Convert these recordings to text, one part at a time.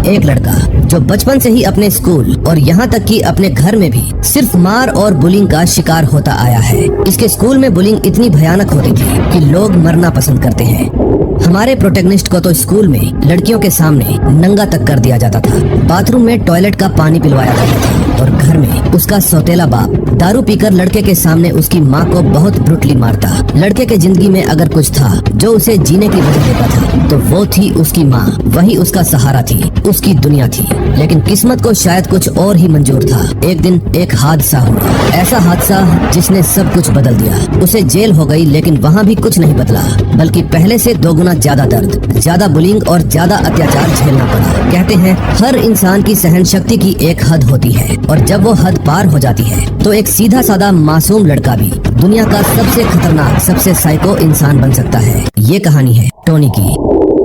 एक लड़का जो बचपन से ही अपने स्कूल और यहाँ तक कि अपने घर में भी सिर्फ मार और बुलिंग का शिकार होता आया है। इसके स्कूल में बुलिंग इतनी भयानक होती थी कि लोग मरना पसंद करते हैं। हमारे प्रोटैगनिस्ट को तो स्कूल में लड़कियों के सामने नंगा तक कर दिया जाता था, बाथरूम में टॉयलेट का पानी पिलवाया जाता था और घर में उसका सौतेला बाप दारू पीकर लड़के के सामने उसकी माँ को बहुत ब्रूटली मारता। लड़के के जिंदगी में अगर कुछ था जो उसे जीने की वजह देता था तो वो थी उसकी माँ। वही उसका सहारा थी, उसकी दुनिया थी। लेकिन किस्मत को शायद कुछ और ही मंजूर था। एक दिन एक हादसा हुआ, ऐसा हादसा जिसने सब कुछ बदल दिया। उसे जेल हो गई, लेकिन वहाँ भी कुछ नहीं बदला, बल्कि पहले से दोगुना ज्यादा दर्द, ज्यादा बुलिंग और ज्यादा अत्याचार झेलना पड़ा। कहते हैं हर इंसान की सहन शक्ति की एक हद होती है और जब वो हद पार हो जाती है तो एक सीधा साधा मासूम लड़का भी दुनिया का सबसे खतरनाक, सबसे साइको इंसान बन सकता है। ये कहानी है टोनी की।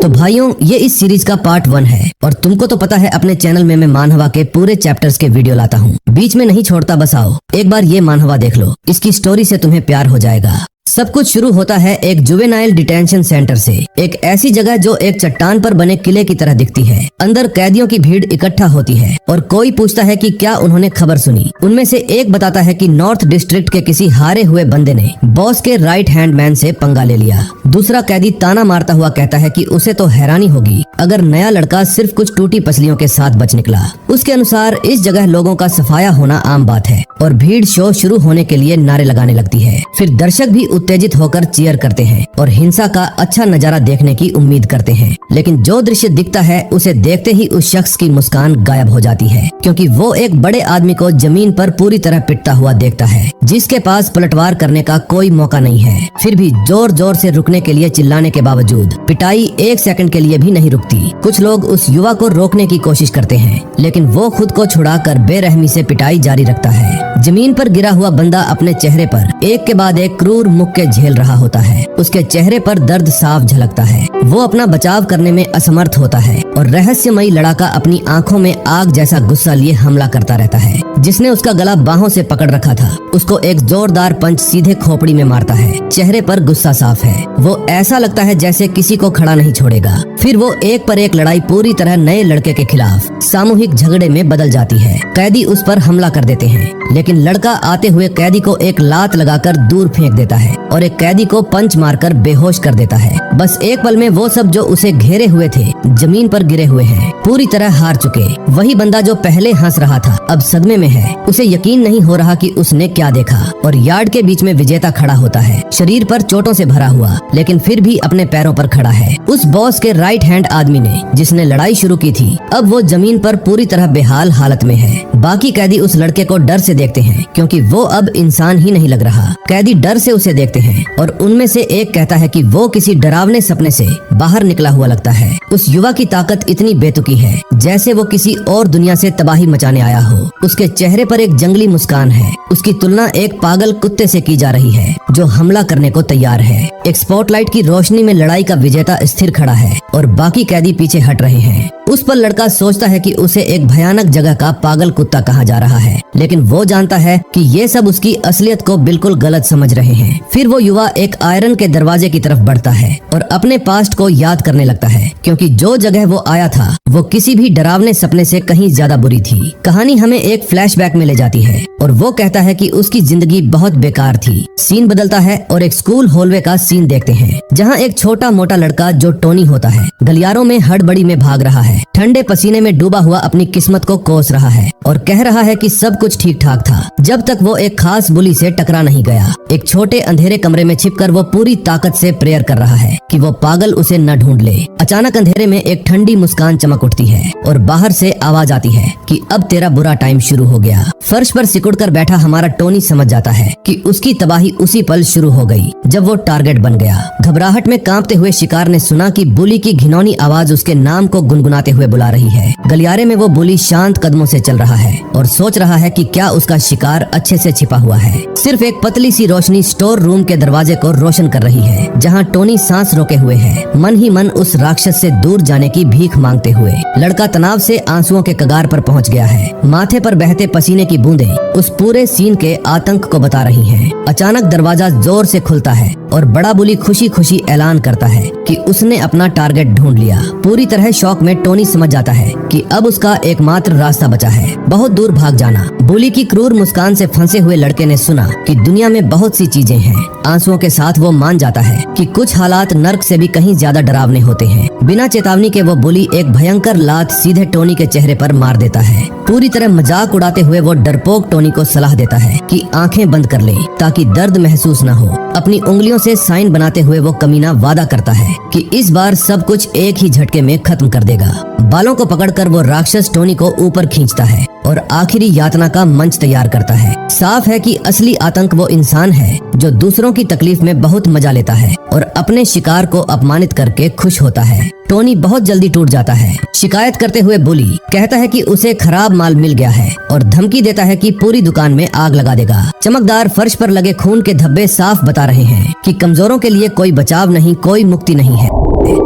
तो भाइयों, ये इस सीरीज का पार्ट 1 है और तुमको तो पता है अपने चैनल में मैं मानहवा के पूरे चैप्टर्स के वीडियो लाता हूँ, बीच में नहीं छोड़ता। बस आओ एक बार ये मानहवा देख लो, इसकी स्टोरी से तुम्हें प्यार हो जाएगा। सब कुछ शुरू होता है एक जुवेनाइल डिटेंशन सेंटर से, एक ऐसी जगह जो एक चट्टान पर बने किले की तरह दिखती है। अंदर कैदियों की भीड़ इकट्ठा होती है और कोई पूछता है कि क्या उन्होंने खबर सुनी। उनमें से एक बताता है कि नॉर्थ डिस्ट्रिक्ट के किसी हारे हुए बंदे ने बॉस के राइट हैंड मैन से पंगा ले लिया। दूसरा कैदी ताना मारता हुआ कहता है कि उसे तो हैरानी होगी अगर नया लड़का सिर्फ कुछ टूटी पसलियों के साथ बच निकला। उसके अनुसार इस जगह लोगों का सफाया होना आम बात है और भीड़ शो शुरू होने के लिए नारे लगाने लगती है। फिर दर्शक भी उत्तेजित होकर चीयर करते हैं और हिंसा का अच्छा नजारा देखने की उम्मीद करते हैं। लेकिन जो दृश्य दिखता है उसे देखते ही उस शख्स की मुस्कान गायब हो जाती है, क्योंकि वो एक बड़े आदमी को जमीन पर पूरी तरह पिटता हुआ देखता है, जिसके पास पलटवार करने का कोई मौका नहीं है। फिर भी जोर जोर से रुकने के लिए चिल्लाने के बावजूद पिटाई एक सेकंड के लिए भी नहीं रुकती। कुछ लोग उस युवा को रोकने की कोशिश करते हैं, लेकिन वो खुद को छुड़ाकर बेरहमी से पिटाई जारी रखता है। जमीन पर गिरा हुआ बंदा अपने चेहरे पर एक के बाद एक क्रूर मुक्के झेल रहा होता है। उसके चेहरे पर दर्द साफ झलकता है। वो अपना बचाव करने में असमर्थ होता है और रहस्यमयी लड़ाका अपनी आंखों में आग जैसा गुस्सा लिए हमला करता रहता है। जिसने उसका गला बाहों से पकड़ रखा था उसको एक जोरदार पंच सीधे खोपड़ी में मारता है। चेहरे पर गुस्सा साफ है। वो ऐसा लगता है जैसे किसी को खड़ा नहीं छोड़ेगा। फिर वो एक पर एक लड़ाई पूरी तरह नए लड़के के खिलाफ सामूहिक झगड़े में बदल जाती है। कैदी उस पर हमला कर देते हैं, लेकिन लड़का आते हुए कैदी को एक लात लगाकर दूर फेंक देता है और एक कैदी को पंच मारकर बेहोश कर देता है। बस एक पल में वो सब जो उसे घेरे हुए थे जमीन पर गिरे हुए हैं, पूरी तरह हार चुके। वही बंदा जो पहले हंस रहा था अब सदमे में है। उसे यकीन नहीं हो रहा कि उसने क्या देखा और यार्ड के बीच में विजेता खड़ा होता है, शरीर पर चोटों से भरा हुआ, लेकिन फिर भी अपने पैरों पर खड़ा है। उस बॉस के राइट हैंड आदमी ने जिसने लड़ाई शुरू की थी अब वो जमीन पर पूरी तरह बेहाल हालत में है। बाकी कैदी उस लड़के को डर से देखते हैं, क्योंकि वो अब इंसान ही नहीं लग रहा। कैदी डर से उसे देखते हैं और उनमें से एक कहता है कि वो किसी डरावने सपने से बाहर निकला हुआ लगता है। उस युवा की ताकत इतनी बेतुकी है जैसे वो किसी और दुनिया से तबाही मचाने आया हो। उसके चेहरे पर एक जंगली मुस्कान है। उसकी तुलना एक पागल कुत्ते से की जा रही है जो हमला करने को तैयार है। एक स्पॉटलाइट की रोशनी में लड़ाई का विजेता स्थिर खड़ा है और बाकी कैदी पीछे हट रहे हैं। उस पर लड़का सोचता है कि उसे एक भयानक जगह का पागल कुत्ता कहा जा रहा है, लेकिन वो जानता है कि ये सब उसकी असलियत को बिल्कुल गलत समझ रहे हैं। फिर वो युवा एक आयरन के दरवाजे की तरफ बढ़ता है और अपने पास्ट को याद करने लगता है, क्योंकि जो जगह वो आया था वो किसी भी डरावने सपने से कहीं ज्यादा बुरी थी। कहानी हमें एक फ्लैशबैक में ले जाती है और वो कहता है कि उसकी जिंदगी बहुत बेकार थी। सीन बदलता है और एक स्कूल हॉलवे का सीन देखते हैं, जहाँ एक छोटा मोटा लड़का जो टोनी होता है गलियारों में हड़बड़ी में भाग रहा है, ठंडे पसीने में डूबा हुआ अपनी किस्मत को कोस रहा है और कह रहा है कि सब कुछ ठीक ठाक था जब तक वो एक खास बुली से टकरा नहीं गया। एक छोटे अंधेरे कमरे में छिपकर वो पूरी ताकत से प्रेयर कर रहा है कि वो पागल उसे न ढूंढ ले। अचानक अंधेरे में एक ठंडी मुस्कान चमक उठती है और बाहर से आवाज आती है कि अब तेरा बुरा टाइम शुरू हो गया। फर्श पर सिकुड़कर बैठा हमारा टोनी समझ जाता है कि उसकी तबाही उसी पल शुरू हो गई जब वो टारगेट बन गया। घबराहट में कांपते हुए शिकार ने सुना कि बुली की घिनौनी आवाज उसके नाम को गुनगुनाते हुए बुला रही है। गलियारे में वो बुली शांत कदमों से चल रहा है और सोच रहा है कि क्या उसका शिकार अच्छे से छिपा हुआ है। सिर्फ एक पतली सी रोशनी स्टोर रूम के दरवाजे को रोशन कर रही है, जहाँ टोनी सांस रोके हुए है, मन ही मन उस राक्षस से दूर जाने की भीख मांगते हुए। लड़का तनाव से आंसुओं के कगार पर पहुंच गया है। माथे पर बहते पसीने की बूंदें उस पूरे सीन के आतंक को बता रही हैं। अचानक दरवाजा जोर से खुलता है और बड़ा बुली खुशी खुशी ऐलान करता है कि उसने अपना टारगेट ढूंढ लिया। पूरी तरह शॉक में टोनी समझ जाता है कि अब उसका एकमात्र रास्ता बचा है, बहुत दूर भाग जाना। बुली की क्रूर मुस्कान से फंसे हुए लड़के ने सुना कि दुनिया में बहुत सी चीजें हैं। आंसुओं के साथ वो मान जाता है कि कुछ हालात नर्क से भी कहीं ज्यादा डरावने होते हैं। बिना चेतावनी के वो बुली एक भयंकर लात सीधे टोनी के चेहरे पर मार देता है। पूरी तरह मजाक उड़ाते हुए वो डरपोक टोनी को सलाह देता है कि आंखें बंद कर ले ताकि दर्द महसूस न हो। अपनी उंगलियों से साइन बनाते हुए वो कमीना वादा करता है कि इस बार सब कुछ एक ही झटके में खत्म कर देगा। बालों को पकड़कर वो राक्षस टोनी को ऊपर खींचता है और आखिरी यातना का मंच तैयार करता है। साफ है कि असली आतंक वो इंसान है जो दूसरों की तकलीफ में बहुत मजा लेता है और अपने शिकार को अपमानित करके खुश होता है। टोनी बहुत जल्दी टूट जाता है। शिकायत करते हुए बुली कहता है कि उसे खराब माल मिल गया है और धमकी देता है कि पूरी दुकान में आग लगा देगा। चमकदार फर्श पर लगे खून के धब्बे साफ बता रहे हैं कि कमजोरों के लिए कोई बचाव नहीं, कोई मुक्ति नहीं है।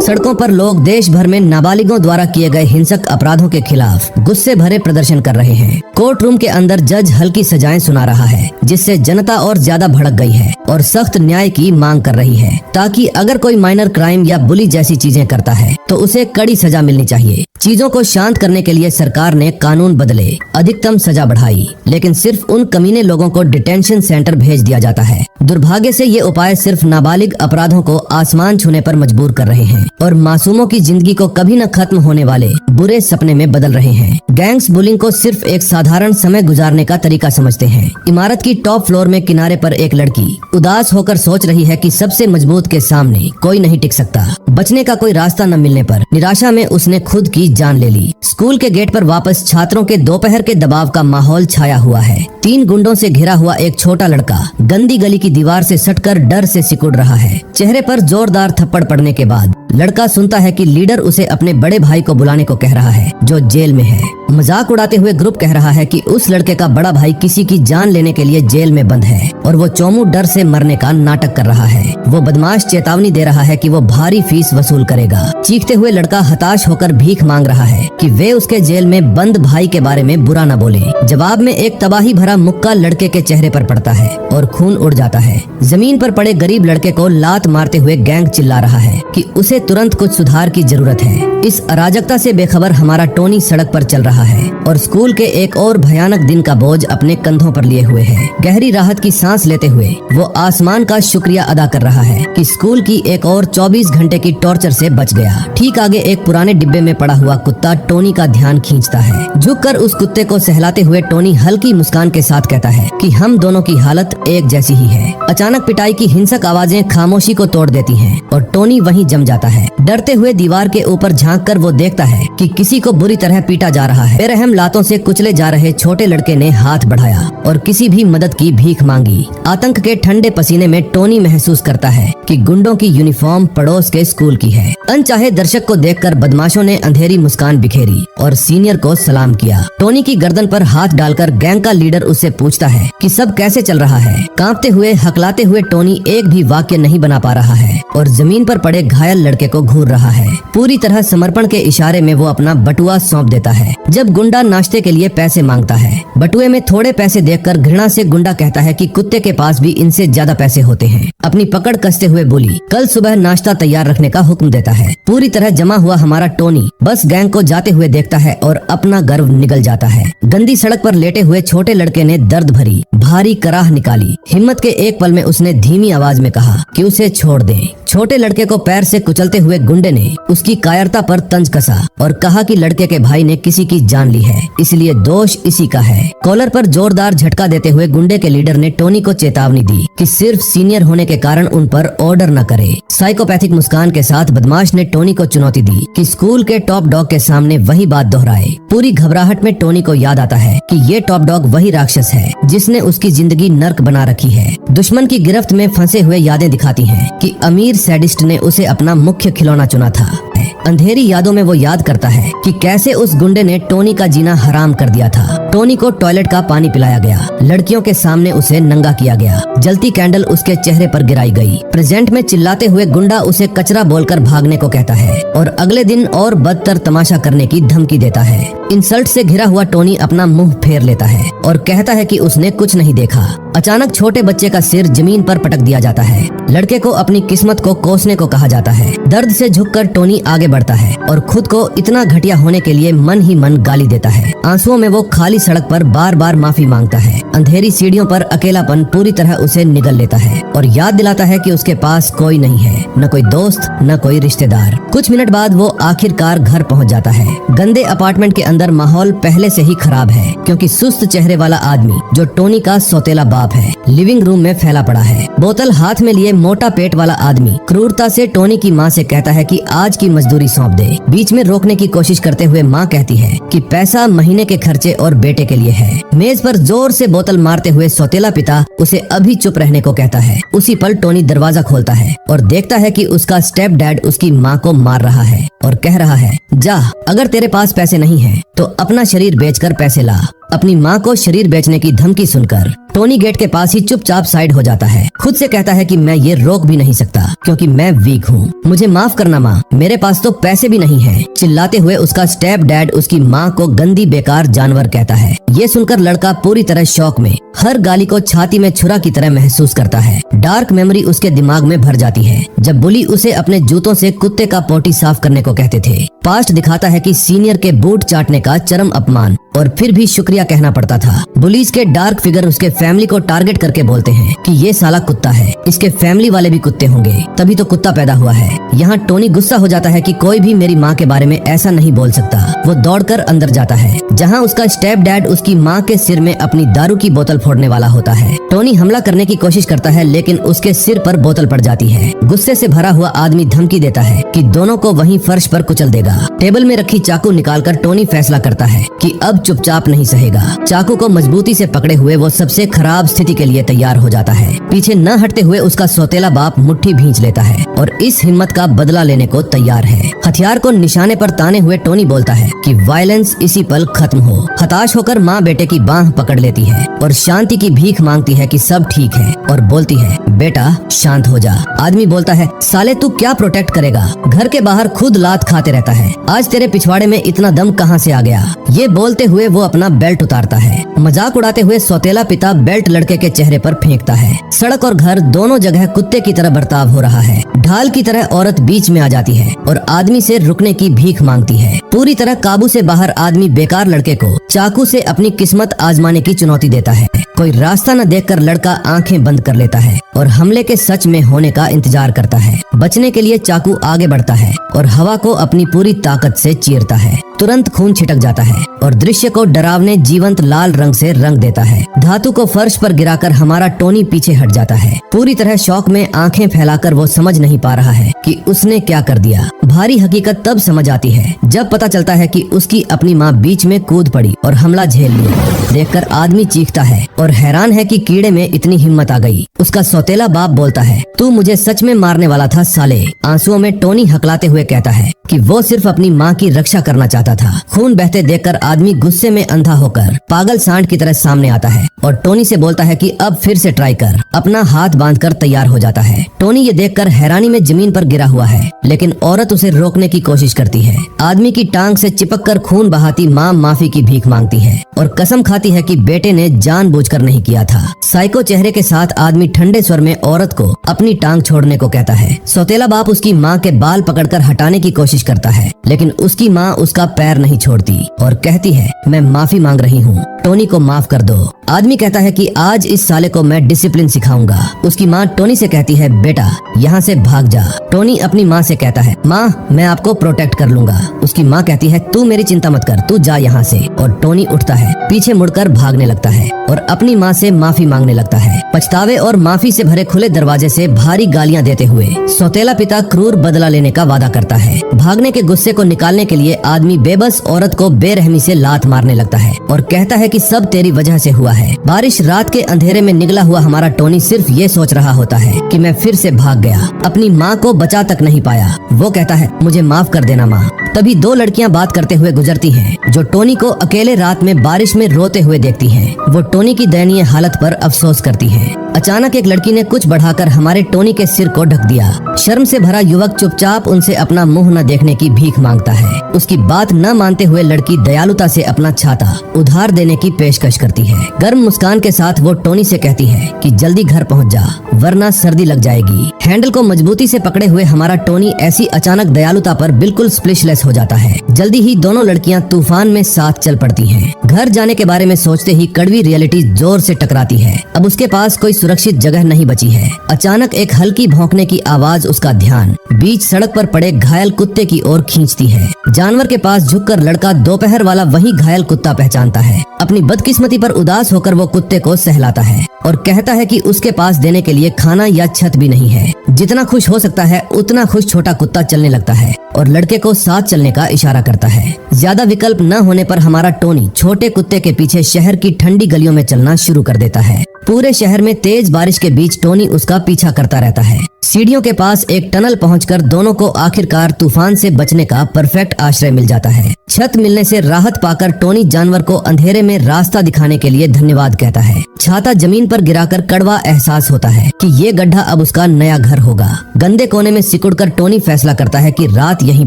सड़कों पर लोग देश भर में नाबालिगों द्वारा किए गए हिंसक अपराधों के खिलाफ गुस्से भरे प्रदर्शन कर रहे हैं। कोर्ट रूम के अंदर जज हल्की सजाएं सुना रहा है, जिससे जनता और ज्यादा भड़क गई है और सख्त न्याय की मांग कर रही है, ताकि अगर कोई माइनर क्राइम या बुली जैसी चीजें करता है तो उसे कड़ी सजा मिलनी चाहिए। चीजों को शांत करने के लिए सरकार ने कानून बदले, अधिकतम सजा बढ़ाई, लेकिन सिर्फ उन कमीने लोगों को डिटेंशन सेंटर भेज दिया जाता है। दुर्भाग्य से ये उपाय सिर्फ नाबालिग अपराधों को आसमान छूने पर मजबूर कर रहे हैं और मासूमों की जिंदगी को कभी न खत्म होने वाले बुरे सपने में बदल रहे हैं। गैंग्स बुलिंग को सिर्फ एक साधारण समय गुजारने का तरीका समझते हैं। इमारत की टॉप फ्लोर में किनारे पर एक लड़की उदास होकर सोच रही है कि सबसे मजबूत के सामने कोई नहीं टिक सकता। बचने का कोई रास्ता न मिलने पर निराशा में उसने खुद की जान ले ली। स्कूल के गेट पर वापस छात्रों के दोपहर के दबाव का माहौल छाया हुआ है। 3 गुंडों से घिरा हुआ एक छोटा लड़का गंदी गली की दीवार से सटकर डर से सिकुड़ रहा है। चेहरे पर जोरदार थप्पड़ पड़ने के बाद लड़का सुनता है कि लीडर उसे अपने बड़े भाई को बुलाने को कह रहा है, जो जेल में है। मजाक उड़ाते हुए ग्रुप कह रहा है कि उस लड़के का बड़ा भाई किसी की जान लेने के लिए जेल में बंद है और वो चोमू डर से मरने का नाटक कर रहा है। वो बदमाश चेतावनी दे रहा है कि वो भारी फीस वसूल करेगा। चीखते हुए लड़का हताश होकर भीख मांग रहा है कि वे उसके जेल में बंद भाई के बारे में बुरा न बोले। जवाब में एक तबाही भरा मुक्का लड़के के चेहरे पर पड़ता है और खून उड़ जाता है। जमीन पर पड़े गरीब लड़के को लात मारते हुए गैंग चिल्ला रहा है कि उसे तुरंत कुछ सुधार की जरूरत है। इस अराजकता से बेखबर हमारा टोनी सड़क पर चल रहा है और स्कूल के एक और भयानक दिन का बोझ अपने कंधों पर लिए हुए है। गहरी राहत की सांस लेते हुए वो आसमान का शुक्रिया अदा कर रहा है कि स्कूल की एक और 24 घंटे की टॉर्चर से बच गया। ठीक आगे एक पुराने डिब्बे में पड़ा हुआ कुत्ता टोनी का ध्यान खींचता है। झुककर उस कुत्ते को सहलाते हुए टोनी हल्की मुस्कान के साथ कहता है कि हम दोनों की हालत एक जैसी ही है। अचानक पिटाई की हिंसक आवाजें खामोशी को तोड़ देती हैं और टोनी वहीं जम जाता है। डरते हुए दीवार के ऊपर झांककर वो देखता है कि किसी को बुरी तरह पीटा जा रहा है। बेरहम लातों से कुचले जा रहे छोटे लड़के ने हाथ बढ़ाया और किसी भी मदद की भीख मांगी। आतंक के ठंडे पसीने में टोनी महसूस करता है कि गुंडों की यूनिफॉर्म पड़ोस के स्कूल की है। अनचाहे दर्शक को देखकर बदमाशों ने अंधेरी मुस्कान बिखेरी और सीनियर को सलाम किया। टोनी की गर्दन पर हाथ डालकर गैंग का लीडर उससे पूछता है कि सब कैसे चल रहा है। कांपते हुए हकलाते हुए टोनी एक भी वाक्य नहीं बना पा रहा है और जमीन पर पड़े घायल लड़के को घूर रहा है। पूरी तरह समर्पण के इशारे में वो अपना बटुआ सौंप देता है। जब गुंडा नाश्ते के लिए पैसे मांगता है, बटुए में थोड़े पैसे देखकर घृणा से गुंडा कहता है कि कुत्ते के पास भी इनसे ज्यादा पैसे होते हैं। अपनी पकड़ कसते हुए बोली कल सुबह नाश्ता तैयार रखने का हुक्म देता है। पूरी तरह जमा हुआ हमारा टोनी बस गैंग को जाते हुए देखता है और अपना गर्व निगल जाता है। गंदी सड़क पर लेटे हुए छोटे लड़के ने दर्द भरी भारी कराह निकाली। हिम्मत के एक पल में उसने धीमी आवाज में कहा कि उसे छोड़ दें। छोटे लड़के को पैर से कुचलते हुए गुंडे ने उसकी कायरता पर तंज कसा और कहा कि लड़के के भाई ने किसी की जान ली है, इसलिए दोष इसी का है। कॉलर पर जोरदार झटका देते हुए गुंडे के लीडर ने टोनी को चेतावनी दी कि सिर्फ सीनियर होने के कारण उन पर ऑर्डर न करे। साइकोपैथिक मुस्कान के साथ बदमाश ने टोनी को चुनौती दी कि स्कूल के टॉप डॉग के सामने वही बात दोहराए। पूरी घबराहट में टोनी को याद आता है कि ये टॉप डॉग वही राक्षस है जिसने उसकी जिंदगी नर्क बना रखी है। दुश्मन की गिरफ्त में फंसे हुए यादें दिखाती हैं कि अमीर सैडिस्ट ने उसे अपना मुख्य खिलौना चुना था। है। अंधेरी यादों में वो याद करता है कि कैसे उस गुंडे ने टोनी का जीना हराम कर दिया था। टोनी को टॉयलेट का पानी पिलाया गया, लड़कियों के सामने उसे नंगा किया गया, जलती कैंडल उसके चेहरे पर गिराई गई। प्रेजेंट में चिल्लाते हुए गुंडा उसे कचरा बोलकर भागने को कहता है और अगले दिन और बदतर तमाशा करने की धमकी देता है। इंसल्ट से घिरा हुआ टोनी अपना मुंह फेर लेता है और कहता है कि उसने कुछ नहीं देखा। अचानक छोटे बच्चे का सिर जमीन पर पटक दिया जाता है। लड़के को अपनी किस्मत को कोसने को कहा जाता है। दर्द से झुककर टोनी आगे बढ़ता है और खुद को इतना घटिया होने के लिए मन ही मन गाली देता है। आंसुओं में वो खाली सड़क पर बार बार माफी मांगता है। अंधेरी सीढ़ियों पर अकेलापन पूरी तरह उसे निगल लेता है और याद दिलाता है कि उसके पास कोई नहीं है, न कोई दोस्त, न कोई रिश्तेदार। कुछ मिनट बाद वो आखिरकार घर पहुंच जाता है। गंदे अपार्टमेंट के अंदर माहौल पहले से ही खराब है, क्योंकि सुस्त चेहरे वाला आदमी जो टोनी का सौतेला बाप है लिविंग रूम में फैला पड़ा है। बोतल हाथ में लिए मोटा पेट वाला आदमी क्रूरता से टोनी की माँ से कहता है कि आज की मजदूरी सौंप दे। बीच में रोकने की कोशिश करते हुए माँ कहती है कि पैसा महीने के खर्चे और बेटे के लिए है। मेज पर जोर से बोतल मारते हुए सौतेला पिता उसे अभी चुप रहने को कहता है। उसी पल टोनी दरवाजा खोलता है और देखता है कि उसका स्टेप डैड उसकी माँ को मार रहा है और कह रहा है, जा, अगर तेरे पास पैसे नहीं है तो अपना शरीर बेचकर पैसे ला। अपनी माँ को शरीर बेचने की धमकी सुनकर टोनी गेट के पास ही चुपचाप साइड हो जाता है। खुद से कहता है कि मैं ये रोक भी नहीं सकता क्योंकि मैं वीक हूँ, मुझे माफ करना माँ, मेरे पास तो पैसे भी नहीं है। चिल्लाते हुए उसका स्टेप डैड उसकी माँ को गंदी बेकार जानवर कहता है। ये सुनकर लड़का पूरी तरह शौक में हर गाली को छाती में छुरा की तरह महसूस करता है। डार्क मेमोरी उसके दिमाग में भर जाती है जब बुली उसे अपने जूतों से कुत्ते का पोटी साफ करने को कहते थे। पास्ट दिखाता है कि सीनियर के बूट चाटने का चरम अपमान और फिर भी शुक्रिया कहना पड़ता था। पुलिस के डार्क फिगर उसके फैमिली को टारगेट करके बोलते हैं कि ये साला कुत्ता है, इसके फैमिली वाले भी कुत्ते होंगे, तभी तो कुत्ता पैदा हुआ है। यहाँ टोनी गुस्सा हो जाता है कि कोई भी मेरी माँ के बारे में ऐसा नहीं बोल सकता। वो दौड़कर अंदर जाता है जहाँ उसका स्टेप डैड उसकी माँ के सिर में अपनी दारू की बोतल फोड़ने वाला होता है। टोनी हमला करने की कोशिश करता है लेकिन उसके सिर पर बोतल पड़ जाती है। गुस्से से भरा हुआ आदमी धमकी देता है कि दोनों को वहीं फर्श पर कुचल देगा। टेबल में रखी चाकू निकालकर टोनी फैसला करता है कि अब चुपचाप नहीं सहेगा। चाकू को मजबूती से पकड़े हुए वो सबसे खराब स्थिति के लिए तैयार हो जाता है। पीछे न हटते हुए उसका सौतेला बाप मुट्ठी भींच लेता है और इस हिम्मत का बदला लेने को तैयार है। हथियार को निशाने पर ताने हुए टोनी बोलता है कि वायलेंस इसी पल खत्म हो। हताश होकर माँ बेटे की बांह पकड़ लेती है और शांति की भीख मांगती है कि सब ठीक है और बोलती है, बेटा शांत हो जा। आदमी बोलता है, साले तू क्या प्रोटेक्ट करेगा, घर के बाहर खुद लात खाते रहता है, आज तेरे पिछवाड़े में इतना दम कहाँ से आ गया। ये बोलते हुए वो अपना बेल्ट उतारता है। मजाक उड़ाते हुए सौतेला पिता बेल्ट लड़के के चेहरे पर फेंकता है। सड़क और घर दोनों जगह कुत्ते की तरह बर्ताव हो रहा है। ढाल की तरह औरत बीच में आ जाती है और आदमी से रुकने की भीख मांगती है। पूरी तरह काबू से बाहर आदमी बेकार लड़के को चाकू से अपनी किस्मत आजमाने की चुनौती देता है। कोई रास्ता न देखकर लड़का आंखें बंद कर लेता है और हमले के सच में होने का इंतजार करता है। बचने के लिए चाकू आगे बढ़ता है और हवा को अपनी पूरी ताकत से चीरता है। तुरंत खून छिटक जाता है और दृश्य को डरावने जीवंत लाल रंग से रंग देता है। धातु को फर्श पर गिराकर हमारा टोनी पीछे हट जाता है। पूरी तरह शौक में आंखें फैलाकर वो समझ नहीं पा रहा है कि उसने क्या कर दिया। भारी हकीकत तब समझ आती है जब पता चलता है कि उसकी अपनी माँ बीच में कूद पड़ी और हमला झेल लिया। देखकर आदमी चीखता है और हैरान है कि कीड़े में इतनी हिम्मत आ गई। उसका सौतेला बाप बोलता है, तू मुझे सच में मारने वाला था साले। आंसुओं में टोनी हकलाते हुए कहता है कि वो सिर्फ अपनी माँ की रक्षा करना चाहता था। खून बहते देखकर आदमी गुस्से में अंधा होकर पागल सांड की तरह सामने आता है और टोनी से बोलता है कि अब फिर से ट्राई कर। अपना हाथ बांधकर तैयार हो जाता है। टोनी ये देखकर हैरानी में जमीन पर गिरा हुआ है लेकिन औरत उसे रोकने की कोशिश करती है। आदमी की टांग से चिपककर खून बहाती माँ माफी की भीख मांगती है और कसम खाती है कि बेटे ने जानबूझकर नहीं किया था। साइको चेहरे के साथ आदमी ठंडे स्वर में औरत को अपनी टांग छोड़ने को कहता है। सौतेला बाप उसकी माँ के बाल पकड़कर हटाने की कोशिश करता है लेकिन उसकी माँ उसका पैर नहीं छोड़ती और कहती है, मैं माफी मांग रही हूँ, टोनी को माफ कर दो। आदमी कहता है कि आज इस साले को मैं डिसिप्लिन सिखाऊंगा। उसकी माँ टोनी से कहती है, बेटा यहाँ से भाग जा। टोनी अपनी माँ से कहता है, माँ मैं आपको प्रोटेक्ट कर लूंगा। उसकी माँ कहती है, तू मेरी चिंता मत कर, तू जा यहाँ से। और टोनी उठता है, पीछे मुड़कर भागने लगता है और अपनी माँ से माफी मांगने लगता है। पछतावे और माफी से भरे खुले दरवाजे से भारी गालियाँ देते हुए सौतेला पिता क्रूर बदला लेने का वादा करता है। भागने के गुस्से को निकालने के लिए आदमी बेबस औरत को बेरहमी से लात मारने लगता है और कहता है कि सब तेरी वजह से हुआ है। बारिश रात के अंधेरे में निगला हुआ हमारा टोनी सिर्फ ये सोच रहा होता है कि मैं फिर से भाग गया, अपनी माँ को बचा तक नहीं पाया। वो कहता है, मुझे माफ कर देना माँ। तभी दो लड़कियां बात करते हुए गुजरती हैं, जो टोनी को अकेले रात में बारिश में रोते हुए देखती हैं। वो टोनी की दयनीय हालत पर अफसोस करती हैं। अचानक एक लड़की ने कुछ बढ़ाकर हमारे टोनी के सिर को ढक दिया। शर्म से भरा युवक चुपचाप उनसे अपना मुंह न देखने की भीख मांगता है। उसकी बात न मानते हुए लड़की दयालुता से अपना छाता उधार देने की पेशकश करती है। गर्म मुस्कान के साथ वो टोनी से कहती है कि जल्दी घर पहुंच जा, वरना सर्दी लग जाएगी। हैंडल को मजबूती से पकड़े हुए हमारा टोनी ऐसी अचानक दयालुता पर बिल्कुल स्प्लिशलेस हो जाता है। जल्दी ही दोनों लड़कियां तूफान में साथ चल पड़ती हैं। घर जाने के बारे में सोचते ही कड़वी रियलिटी जोर से टकराती है। अब उसके पास कोई सुरक्षित जगह नहीं बची है। अचानक एक हल्की भौंकने की आवाज उसका ध्यान बीच सड़क पर पड़े घायल कुत्ते की ओर खींचती है। जानवर के पास झुककर लड़का दोपहर वाला वही घायल कुत्ता पहचानता है। अपनी बदकिस्मती पर उदास होकर वो कुत्ते को सहलाता है और कहता है कि उसके पास देने के लिए खाना या छत भी नहीं है। जितना खुश हो सकता है उतना खुश छोटा कुत्ता चलने लगता है और लड़के को साथ चलने का इशारा करता है। ज्यादा विकल्प न होने पर हमारा टोनी छोटे कुत्ते के पीछे शहर की ठंडी गलियों में चलना शुरू कर देता है। पूरे शहर में तेज बारिश के बीच टोनी उसका पीछा करता रहता है। सीढ़ियों के पास एक टनल पहुंचकर दोनों को आखिरकार तूफान से बचने का परफेक्ट आश्रय मिल जाता है। छत मिलने से राहत पाकर टोनी जानवर को अंधेरे में रास्ता दिखाने के लिए धन्यवाद कहता है। छाता जमीन पर गिराकर कड़वा एहसास होता है कि ये गड्ढा अब उसका नया घर होगा। गंदे कोने में सिकुड़कर टोनी फैसला करता है कि रात यहीं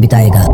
बिताएगा।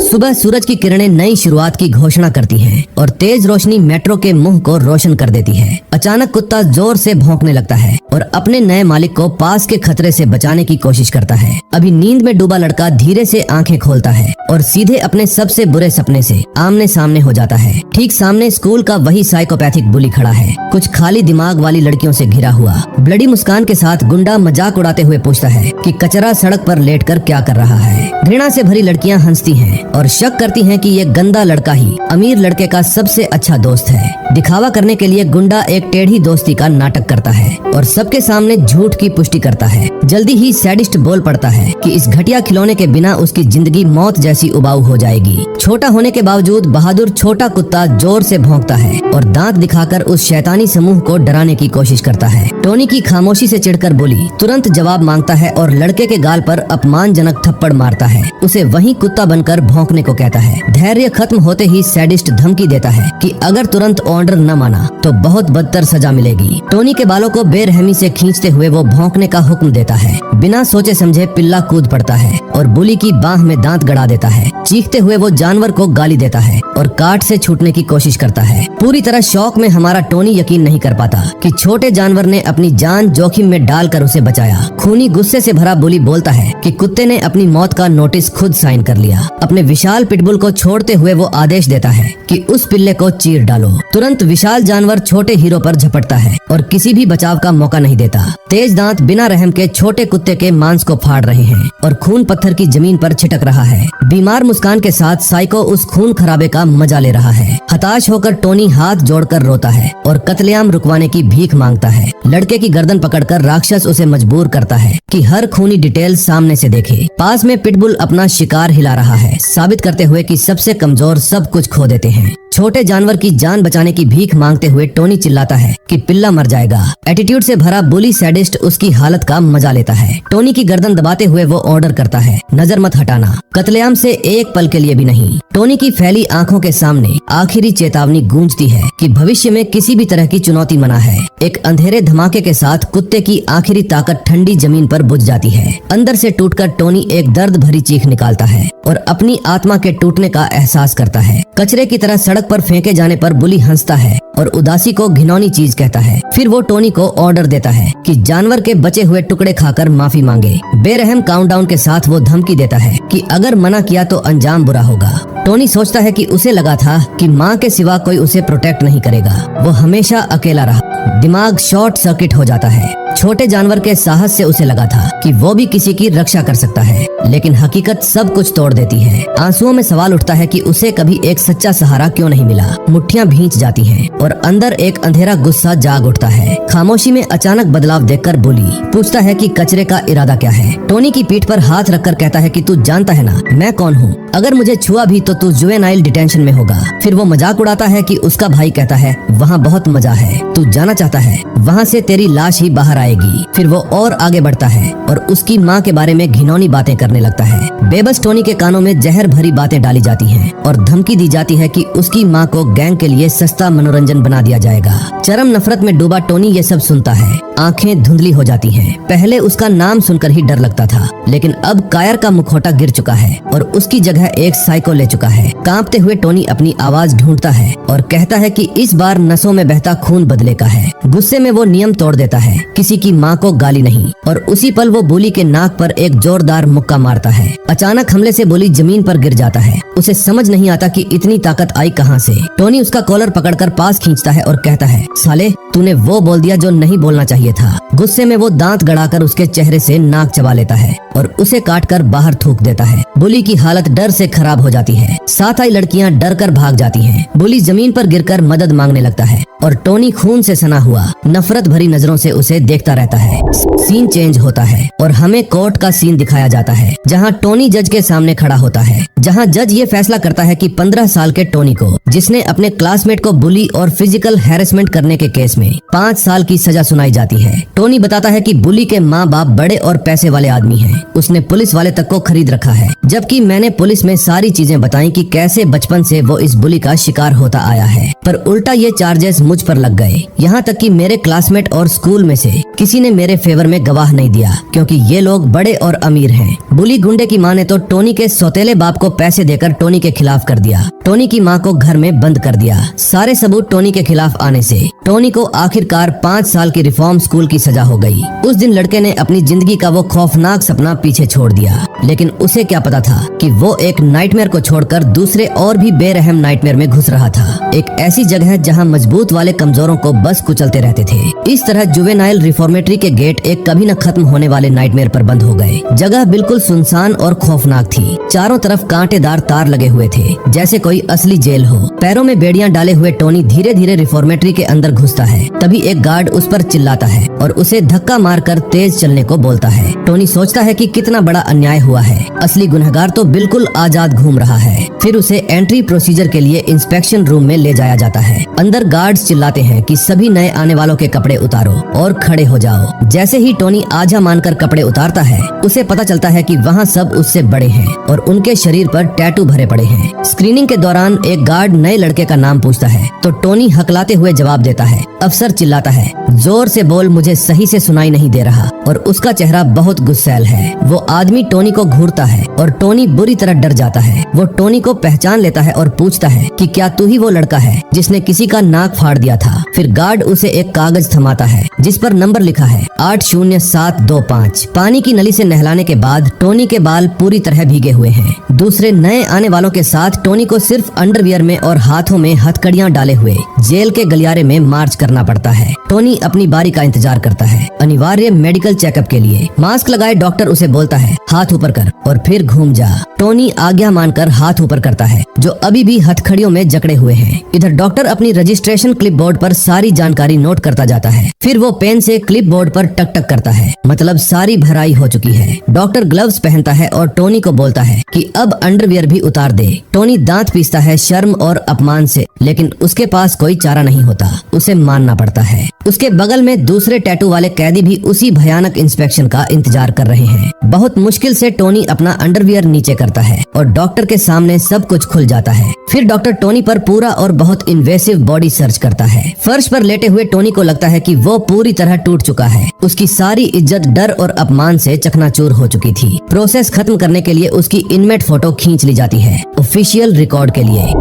सुबह सूरज की किरणें नई शुरुआत की घोषणा करती हैं और तेज रोशनी मेट्रो के मुंह को रोशन कर देती है। अचानक कुत्ता जोर से भौंकने लगता है और अपने नए मालिक को पास के खतरे से बचाने की कोशिश करता है। अभी नींद में डूबा लड़का धीरे से आंखें खोलता है और सीधे अपने सबसे बुरे सपने से आमने सामने हो जाता है। ठीक सामने स्कूल का वही साइकोपैथिक बुली खड़ा है, कुछ खाली दिमाग वाली लड़कियों से घिरा हुआ। ब्लडी मुस्कान के साथ गुंडा मजाक उड़ाते हुए पूछता है कि कचरा सड़क पर लेटकर क्या कर रहा है। घृणा से भरी लड़कियां हंसती हैं और शक करती हैं कि ये गंदा लड़का ही अमीर लड़के का सबसे अच्छा दोस्त है। दिखावा करने के लिए गुंडा एक टेढ़ी दोस्ती का नाटक करता है और सबके सामने झूठ की पुष्टि करता है। जल्दी ही सैडिस्ट बोल पड़ता है कि इस घटिया खिलौने के बिना उसकी जिंदगी मौत जैसी उबाऊ हो जाएगी। छोटा होने के बावजूद बहादुर छोटा कुत्ता जोर से भौंकता है और दांत दिखाकर उस शैतानी समूह को डराने की कोशिश करता है। टोनी की खामोशी से चिढ़कर बोली तुरंत जवाब मांगता है और लड़के के गाल पर अपमानजनक थप्पड़ मारता है। उसे वही कुत्ता बनकर भौंकने को कहता है। धैर्य खत्म होते ही सैडिस्ट धमकी देता है कि अगर तुरंत ऑर्डर न माना तो बहुत बदतर सजा मिलेगी। टोनी के बालों को बेरहमी से खींचते हुए वो भौंकने का हुक्म देता है। बिना सोचे समझे पिल्ला कूद पड़ता है और बुली की बाह में दांत गड़ा देता है। चीखते हुए वो जानवर को गाली देता है और काट से छूटने की कोशिश करता है। पूरी तरह शौक में हमारा टोनी यकीन नहीं कर पाता कि छोटे जानवर ने अपनी जान जोखिम में डालकर उसे बचाया। खूनी गुस्से से भरा बुली बोलता है कि कुत्ते ने अपनी मौत का नोटिस खुद साइन कर लिया। अपने विशाल पिटबुल को छोड़ते हुए वो आदेश देता है कि उस पिल्ले को चीर डालो। तुरंत विशाल जानवर छोटे हीरो पर झपटता है और किसी भी बचाव का मौका नहीं देता। तेज दांत बिना रहम के छोटे कुत्ते के मांस को फाड़ रहे हैं और खून पत्थर की जमीन पर छिटक रहा है। बीमार मुस्कान के साथ साइको उस खून खराबे का मजा ले रहा है। हताश होकर टोनी हाथ जोड़कर रोता है और कत्लेआम रुकवाने की भीख मांगता है। लड़के की गर्दन पकड़कर राक्षस उसे मजबूर करता है कि हर खूनी डिटेल सामने से देखे। पास में पिटबुल अपना शिकार हिला रहा है, साबित करते हुए कि सबसे कमजोर सब कुछ खो देते हैं। छोटे जानवर की जान बचाने की भीख मांगते हुए टोनी चिल्लाता है कि पिल्ला मर जाएगा। एटीट्यूड से भरा बुली सैडिस्ट उसकी हालत का मजा लेता है। टोनी की गर्दन दबाते हुए वो ऑर्डर करता है, नजर मत हटाना, कत्लेआम से एक पल के लिए भी नहीं। टोनी की फैली आंखों के सामने आखिरी चेतावनी गूंजती है कि भविष्य में किसी भी तरह की चुनौती मना है। एक अंधेरे धमाके के साथ कुत्ते की आखिरी ताकत ठंडी जमीन पर बुझ जाती है। अंदर से टूटकर टोनी एक दर्द भरी चीख निकालता है और अपनी आत्मा के टूटने का एहसास करता है। कचरे की तरह सड़क पर फेंके जाने पर बुली हंसता है और उदासी को घिनौनी चीज कहता है। फिर वो टोनी को ऑर्डर देता है कि जानवर के बचे हुए टुकड़े खाकर माफी मांगे। बेरहम काउंटडाउन के साथ वो धमकी देता है कि अगर मना किया तो अंजाम बुरा होगा। टोनी सोचता है कि उसे लगा था कि माँ के सिवा कोई उसे प्रोटेक्ट नहीं करेगा। वो हमेशा अकेला रहा। दिमाग शॉर्ट सर्किट हो जाता है। छोटे जानवर के साहस से उसे लगा था कि वो भी किसी की रक्षा कर सकता है, लेकिन हकीकत सब कुछ तोड़ देती है। आंसुओं में सवाल उठता है कि उसे कभी एक सच्चा सहारा क्यों नहीं मिला। मुट्ठियां भींच जाती हैं और अंदर एक अंधेरा गुस्सा जाग उठता है। खामोशी में अचानक बदलाव देखकर बुली पूछता है कि कचरे का इरादा क्या है। टोनी की पीठ पर हाथ रखकर कहता है कि तू जानता है ना मैं कौन हूँ, अगर मुझे छुआ भी तो तू जुवेनाइल डिटेंशन में होगा। फिर वो मजाक उड़ाता है कि उसका भाई कहता है वहाँ बहुत मजा है, तू जाना चाहता है, वहाँ से तेरी लाश ही बाहर आएगी। फिर वो और आगे बढ़ता है और उसकी माँ के बारे में घिनौनी बातें करने लगता है। बेबस टोनी के कानों में जहर भरी बातें डाली जाती हैं और धमकी दी जाती है कि उसकी माँ को गैंग के लिए सस्ता मनोरंजन बना दिया जाएगा। चरम नफरत में डूबा टोनी ये सब सुनता है, आंखें धुंधली हो जाती हैं। पहले उसका नाम सुनकर ही डर लगता था, लेकिन अब कायर का मुखौटा गिर चुका है और उसकी जगह एक साइको ले चुका है। कांपते हुए टोनी अपनी आवाज ढूंढता है और कहता है कि इस बार नसों में बहता खून बदले का है। गुस्से में वो नियम तोड़ देता है, किसी की माँ को गाली नहीं, और उसी पल वो बुली के नाक पर एक जोरदार मुक्का मारता है। अचानक हमले से बुली जमीन पर गिर जाता है। उसे समझ नहीं आता कि इतनी ताकत आई कहाँ से। टोनी उसका कॉलर पकड़कर पास खींचता है और कहता है साले तूने वो बोल दिया जो नहीं बोलना चाहिए था। गुस्से में वो दांत गड़ाकर उसके चेहरे से नाक चबा लेता है और उसे काटकर बाहर थूक देता है। बुली की हालत डर से खराब हो जाती है। साथ आई लड़कियां डर कर भाग जाती हैं। बुली जमीन पर गिरकर मदद मांगने लगता है और टोनी खून से सना हुआ नफरत भरी नजरों से उसे देखता रहता है। सीन चेंज होता है और हमें कोर्ट का सीन दिखाया जाता है, जहां टोनी जज के सामने खड़ा होता है। जहां जज ये फैसला करता है कि 15 साल के टोनी को, जिसने अपने क्लासमेट को बुली और फिजिकल हैरेसमेंट करने के केस में 5 साल की सजा सुनाई जाती है। टोनी बताता है कि बुली के माँ बाप बड़े और पैसे वाले आदमी हैं। उसने पुलिस वाले तक को खरीद रखा है, जबकि मैंने पुलिस में सारी चीजें बताई कि कैसे बचपन से वो इस बुली का शिकार होता आया है। पर उल्टा ये चार्जेस मुझ पर लग गए। यहाँ तक कि मेरे क्लासमेट और स्कूल में से किसी ने मेरे फेवर में गवाह नहीं दिया, क्योंकि ये लोग बड़े और अमीर हैं। बुली गुंडे की माँ ने तो टोनी के सौतेले बाप को पैसे देकर टोनी के खिलाफ कर दिया। टोनी की माँ को घर में बंद कर दिया। सारे सबूत टोनी के खिलाफ आने से टोनी को आखिरकार 5 साल की रिफॉर्म स्कूल की सजा हो गई। उस दिन लड़के ने अपनी जिंदगी का वो खौफनाक सपना पीछे छोड़ दिया, लेकिन उसे क्या पता था कि वो एक नाइटमेयर को छोड़कर दूसरे और भी बेरहम नाइटमेयर में घुस रहा था। एक ऐसी जगह जहां मजबूत वाले कमजोरों को बस कुचलते रहते थे। इस तरह जुवेनाइल रिफॉर्मेटरी के गेट एक कभी न खत्म होने वाले नाइटमेयर पर बंद हो गए। जगह बिल्कुल सुनसान और खौफनाक थी। चारों तरफ कांटेदार तार लगे हुए थे, जैसे कोई असली जेल हो। पैरों में बेड़ियां डाले हुए टोनी धीरे धीरे रिफॉर्मेटरी के अंदर घुसता है। तभी एक गार्ड उस पर चिल्लाता है और उसे धक्का मारकर तेज चलने को बोलता है। टोनी सोचता है कि कितना बड़ा अन्याय हुआ है, असली गुनहगार तो बिल्कुल आजाद घूम रहा है। फिर उसे एंट्री प्रोसीजर के लिए इंस्पेक्शन रूम में ले जाया जाता है। अंदर गार्ड्स चिल्लाते हैं कि सभी नए आने वालों के कपड़े उतारो और खड़े हो जाओ। जैसे ही टोनी आजा मानकर कपड़े उतारता है, उसे पता चलता है कि वहाँ सब उससे बड़े हैं और उनके शरीर पर टैटू भरे पड़े हैं। स्क्रीनिंग के दौरान एक गार्ड नए लड़के का नाम पूछता है तो टोनी हकलाते हुए जवाब देता है। अफसर चिल्लाता है, जोर से बोल, मुझे सही से सुनाई नहीं दे रहा, और उसका चेहरा बहुत गुस्सैल है। वो आदमी टोनी को घूरता है और टोनी बुरी तरह डर जाता है। वो टोनी को पहचान लेता है और पूछता है कि क्या तू ही वो लड़का है जिसने किसी का नाक फाड़ दिया था। फिर गार्ड उसे एक कागज थमाता है जिस पर नंबर लिखा है 80725। पानी की नली से नहलाने के बाद टोनी के बाल पूरी तरह भीगे हुए हैं। दूसरे नए आने वालों के साथ टोनी को सिर्फ अंडरवियर में और हाथों में हथकड़ियां डाले हुए जेल के गलियारे में मार्च करना पड़ता है। टोनी अपनी बारी का इंतजार करता है, अनिवार्य मेडिकल चेकअप के लिए। मास्क लगाए डॉक्टर उसे बोलता है, हाथ ऊपर कर और फिर घूम जा। टोनी आज्ञा मानकर हाथ ऊपर करता है, जो अभी भी हथकड़ियों में जकड़े हुए हैं। इधर डॉक्टर अपनी रजिस्ट्रेशन क्लिपबोर्ड पर सारी जानकारी नोट करता जाता है। फिर वो पेन से क्लिपबोर्ड पर टक टक करता है, मतलब सारी भराई हो चुकी है। डॉक्टर ग्लव्स पहनता है और टोनी को बोलता है कि अब अंडरवियर भी उतार दे। टोनी दांत पीसता है शर्म और अपमान से, लेकिन उसके पास कोई चारा नहीं होता, उसे मानना पड़ता है। उसके बगल में दूसरे टैटू वाले कैदी भी उसी भयानक इंस्पेक्शन का इंतजार कर रहे हैं। बहुत मुश्किल से टोनी अपना अंडरवियर नीचे करता है और डॉक्टर के सामने सब कुछ खुल जाता है। फिर डॉक्टर टोनी पर पूरा और बहुत इन्वेसिव बॉडी सर्च करता है। फर्श पर लेटे हुए टोनी को लगता है कि वो पूरी तरह टूट चुका है। उसकी सारी इज्जत डर और अपमान से चकनाचूर हो चुकी थी। प्रोसेस खत्म करने के लिए उसकी इनमेट फोटो खींच ली जाती है, ऑफिशियल रिकॉर्ड के लिए।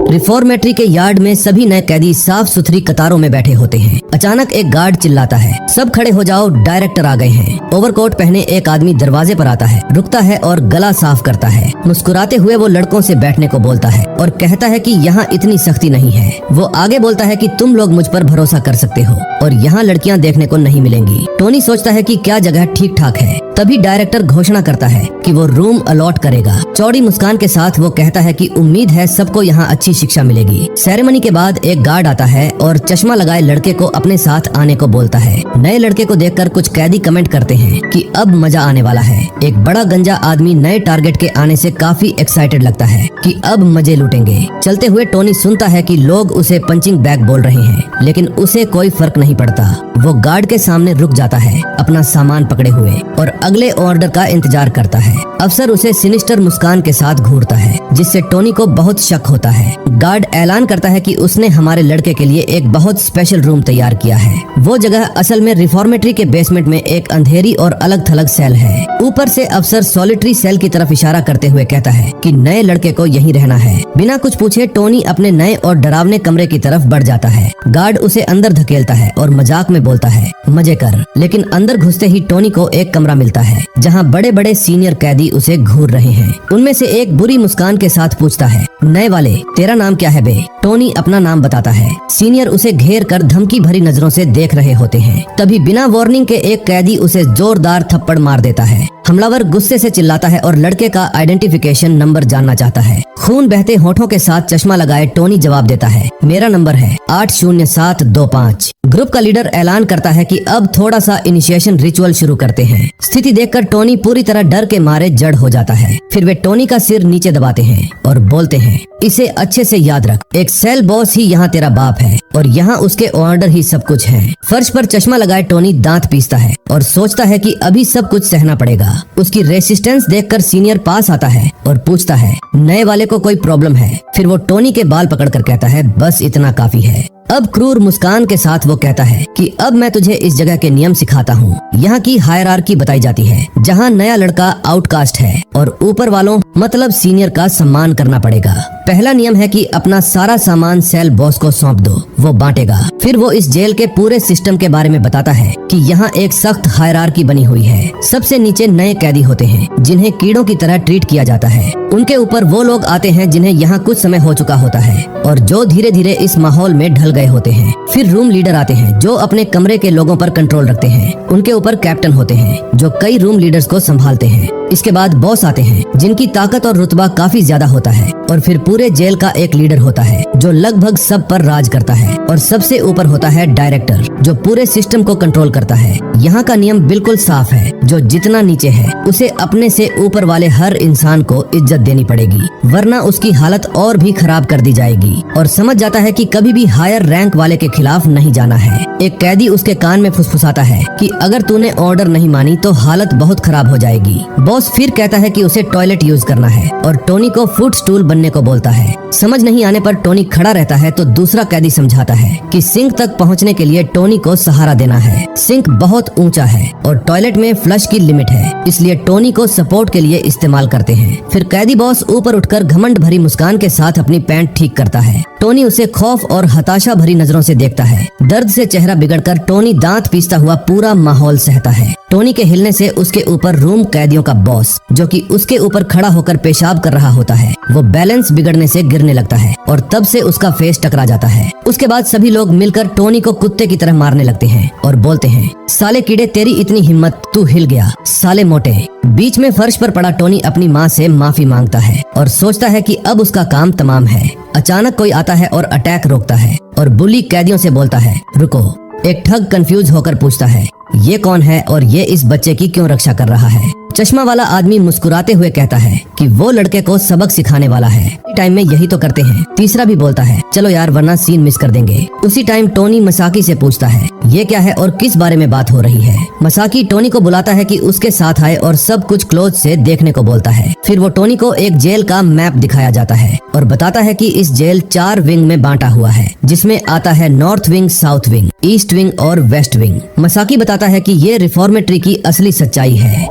रिफॉर्मेटरी के यार्ड में सभी नए कैदी साफ सुथरी कतारों में बैठे होते हैं। अचानक एक गार्ड चिल्लाता है, सब खड़े हो जाओ, डायरेक्टर आ गए हैं। ओवरकोट पहने एक आदमी दरवाजे पर आता है, रुकता है और गला साफ करता है। मुस्कुराते हुए वो लड़कों से बैठने को बोलता है और कहता है कि यहाँ इतनी सख्ती नहीं है। वो आगे बोलता है कि तुम लोग मुझ पर भरोसा कर सकते हो और यहाँ लड़कियाँ देखने को नहीं मिलेंगी। टोनी सोचता है कि क्या जगह ठीक ठाक है। तभी डायरेक्टर घोषणा करता है कि वो रूम अलॉट करेगा। चौड़ी मुस्कान के साथ वो कहता है कि उम्मीद है सबको यहाँ अच्छी शिक्षा मिलेगी। सेरेमनी के बाद एक गार्ड आता है और चश्मा लगाए लड़के को अपने साथ आने को बोलता है। नए लड़के को देखकर कुछ कैदी कमेंट करते हैं कि अब मजा आने वाला है। एक बड़ा गंजा आदमी नए टारगेट के आने से काफी एक्साइटेड लगता है कि अब मजे लूटेंगे। चलते हुए टोनी सुनता है कि लोग उसे पंचिंग बैग बोल रहे हैं, लेकिन उसे कोई फर्क नहीं पड़ता। वो गार्ड के सामने रुक जाता है अपना सामान पकड़े हुए और अगले ऑर्डर का इंतजार करता है। अफसर उसे सिनिस्टर मुस्कान के साथ घूरता है, जिससे टोनी को बहुत शक होता है। गार्ड ऐलान करता है कि उसने हमारे लड़के के लिए एक बहुत स्पेशल रूम तैयार किया है। वो जगह असल में रिफॉर्मेटरी के बेसमेंट में एक अंधेरी और अलग थलग सेल है। ऊपर से अफसर सॉलिटरी सेल की तरफ इशारा करते हुए कहता है कि नए लड़के को यहीं रहना है। बिना कुछ पूछे टोनी अपने नए और डरावने कमरे की तरफ बढ़ जाता है। गार्ड उसे अंदर धकेलता है और मजाक में बोलता है मजे कर, लेकिन अंदर घुसते ही टोनी को एक कमरा मिलता है जहाँ बड़े बड़े सीनियर कैदी उसे घूर रहे हैं। उनमें से एक बुरी मुस्कान के साथ पूछता है, नए वाले तेरा नाम क्या है बे? टोनी अपना नाम बताता है। सीनियर उसे घेर कर धमकी भरी नजरों से देख रहे होते हैं। तभी बिना वार्निंग के एक कैदी उसे जोरदार थप्पड़ मार देता है। हमलावर गुस्से से चिल्लाता है और लड़के का आइडेंटिफिकेशन नंबर जानना चाहता है। खून बहते होठों के साथ चश्मा लगाए टोनी जवाब देता है, मेरा नंबर है 80725। ग्रुप का लीडर ऐलान करता है कि अब थोड़ा सा इनिशिएशन रिचुअल शुरू करते हैं। स्थिति देखकर टोनी पूरी तरह डर के मारे जड़ हो जाता है। फिर वे टोनी का सिर नीचे दबाते हैं और बोलते हैं, इसे अच्छे से याद रख, एक सेल बॉस ही यहाँ तेरा बाप है और यहाँ उसके ऑर्डर ही सब कुछ है। फर्श पर चश्मा लगाए टोनी दांत पीसता है और सोचता है कि अभी सब कुछ सहना पड़ेगा। उसकी रेसिस्टेंस देखकर सीनियर पास आता है और पूछता है, नए वाले को कोई प्रॉब्लम है? फिर वो टोनी के बाल पकड़कर कहता है, बस इतना काफी है। अब क्रूर मुस्कान के साथ वो कहता है कि अब मैं तुझे इस जगह के नियम सिखाता हूँ। यहाँ की हायरार्की बताई जाती है, जहाँ नया लड़का आउटकास्ट है और ऊपर वालों मतलब सीनियर का सम्मान करना पड़ेगा। पहला नियम है कि अपना सारा सामान सेल बॉस को सौंप दो, वो बांटेगा। फिर वो इस जेल के पूरे सिस्टम के बारे में बताता है कि यहाँ एक सख्त हायरार्की बनी हुई है। सबसे नीचे नए कैदी होते हैं जिन्हें कीड़ों की तरह ट्रीट किया जाता है। उनके ऊपर वो लोग आते हैं जिन्हें यहाँ कुछ समय हो चुका होता है और जो धीरे धीरे इस माहौल में ढल गए होते हैं। फिर रूम लीडर आते हैं जो अपने कमरे के लोगों पर कंट्रोल रखते हैं। उनके ऊपर कैप्टन होते हैं जो कई रूम लीडर्स को संभालते हैं। इसके बाद बॉस आते हैं जिनकी ताकत और रुतबा काफी ज्यादा होता है और फिर पूरे जेल का एक लीडर होता है जो लगभग सब पर राज करता है और सबसे ऊपर होता है डायरेक्टर जो पूरे सिस्टम को कंट्रोल करता है। यहाँ का नियम बिल्कुल साफ है, जो जितना नीचे है उसे अपने से ऊपर वाले हर इंसान को इज्जत देनी पड़ेगी, वरना उसकी हालत और भी खराब कर दी जाएगी। और समझ जाता है कि कभी भी हायर रैंक वाले के खिलाफ नहीं जाना है। एक कैदी उसके कान में फुसफुसाता है कि अगर तूने ऑर्डर नहीं मानी तो हालत बहुत खराब हो जाएगी। बॉस फिर कहता है कि उसे टॉयलेट यूज करना है और टोनी को फुट स्टूल बनने को बोलता है। समझ नहीं आने पर टोनी खड़ा रहता है तो दूसरा कैदी समझाता है कि सिंक तक पहुंचने के लिए टोनी को सहारा देना है। सिंक बहुत ऊंचा है और टॉयलेट में फ्लश की लिमिट है, इसलिए टोनी को सपोर्ट के लिए इस्तेमाल करते हैं। फिर कैदी बॉस ऊपर उठकर घमंड भरी मुस्कान के साथ अपनी पैंट ठीक करता है। टोनी उसे खौफ और हताशा भरी नजरों से देखता है। दर्द से चेहरा बिगड़कर टोनी दांत पीसता हुआ पूरा माहौल सहता है। टोनी के हिलने से उसके ऊपर रूम कैदियों का बॉस जो कि उसके ऊपर खड़ा होकर पेशाब कर रहा होता है, वो बैलेंस बिगड़ने से गिरने लगता है और तब से उसका फेस टकरा जाता है। उसके बाद सभी लोग मिलकर टोनी को कुत्ते की तरह मारने लगते हैं और बोलते हैं, साले कीड़े तेरी इतनी हिम्मत, तू हिल गया साले मोटे। बीच में फर्श पर पड़ा टोनी अपनी माँ से माफी मांगता है और सोचता है कि अब उसका काम तमाम है। अचानक कोई आता है और अटैक रोकता है और बुली कैदियों से बोलता है, रुको। एक ठग कंफ्यूज होकर पूछता है, ये कौन है और ये इस बच्चे की क्यों रक्षा कर रहा है? चश्मा वाला आदमी मुस्कुराते हुए कहता है कि वो लड़के को सबक सिखाने वाला है। टाइम में यही तो करते हैं। तीसरा भी बोलता है, चलो यार वरना सीन मिस कर देंगे। उसी टाइम टोनी मसाकी से पूछता है, ये क्या है और किस बारे में बात हो रही है? मसाकी टोनी को बुलाता है कि उसके साथ आए और सब कुछ क्लोज से देखने को बोलता है। फिर वो टोनी को एक जेल का मैप दिखाया जाता है और बताता है कि इस जेल 4 विंग में बांटा हुआ है, जिसमें आता है north wing, south wing, east wing और वेस्ट विंग। मसाकी बताता है कि ये रिफॉर्मेटरी की असली सच्चाई है।